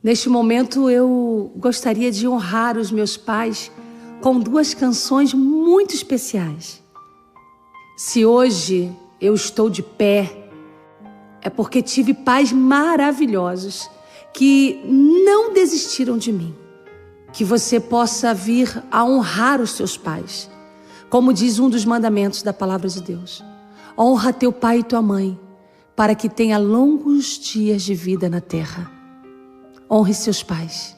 Neste momento eu gostaria de honrar os meus pais com 2 canções muito especiais. Se hoje eu estou de pé, é porque tive pais maravilhosos que não desistiram de mim. Que você possa vir a honrar os seus pais. Como diz um dos mandamentos da palavra de Deus: honra teu pai e tua mãe, para que tenha longos dias de vida na terra. Honre seus pais.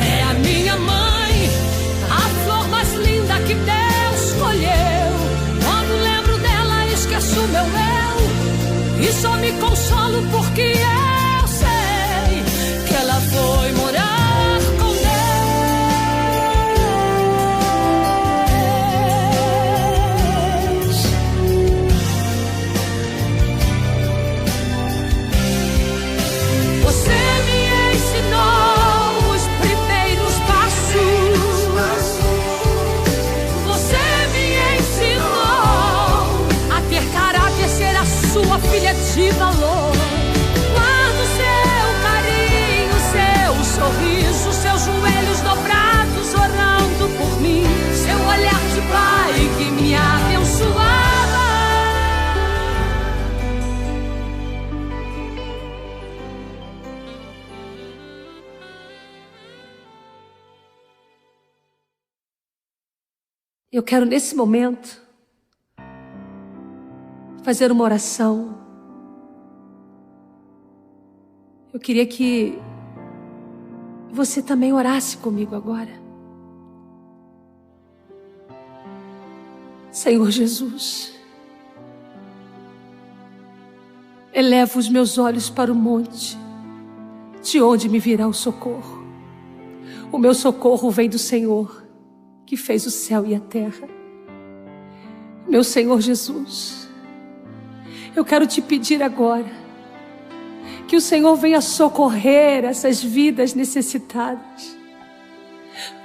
É a minha mãe, a flor mais linda que Deus escolheu. Quando lembro dela, esqueço meu eu, e só me consolo porque eu sei que ela foi morar com Deus. Você me ensinou os primeiros passos. Você me ensinou a ter caráter, ser a sua filha de valor. Eu quero nesse momento fazer uma oração. Eu queria que você também orasse comigo agora. Senhor Jesus, elevo os meus olhos para o monte, de onde me virá o socorro. O meu socorro vem do Senhor, que fez o céu e a terra. Meu Senhor Jesus, eu quero te pedir agora que o Senhor venha socorrer essas vidas necessitadas.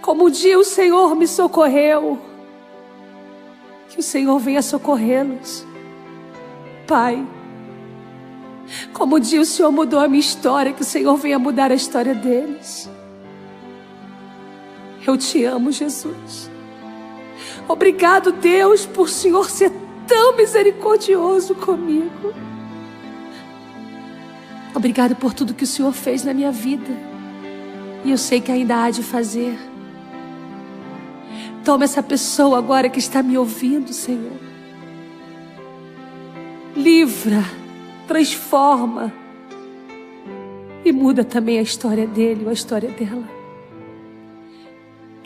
Como um dia o Senhor me socorreu, que o Senhor venha socorrê-los. Pai, como um dia o Senhor mudou a minha história, que o Senhor venha mudar a história deles. Eu te amo, Jesus. Obrigado, Deus, por o Senhor ser tão misericordioso comigo. Obrigado por tudo que o Senhor fez na minha vida. E eu sei que ainda há de fazer. Toma essa pessoa agora que está me ouvindo, Senhor. Livra, transforma e muda também a história dele ou a história dela.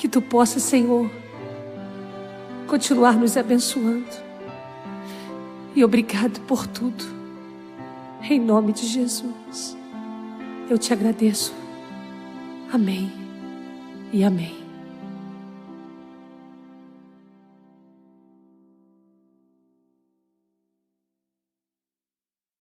Que tu possa, Senhor, continuar nos abençoando. E obrigado por tudo. Em nome de Jesus, eu te agradeço. Amém e amém.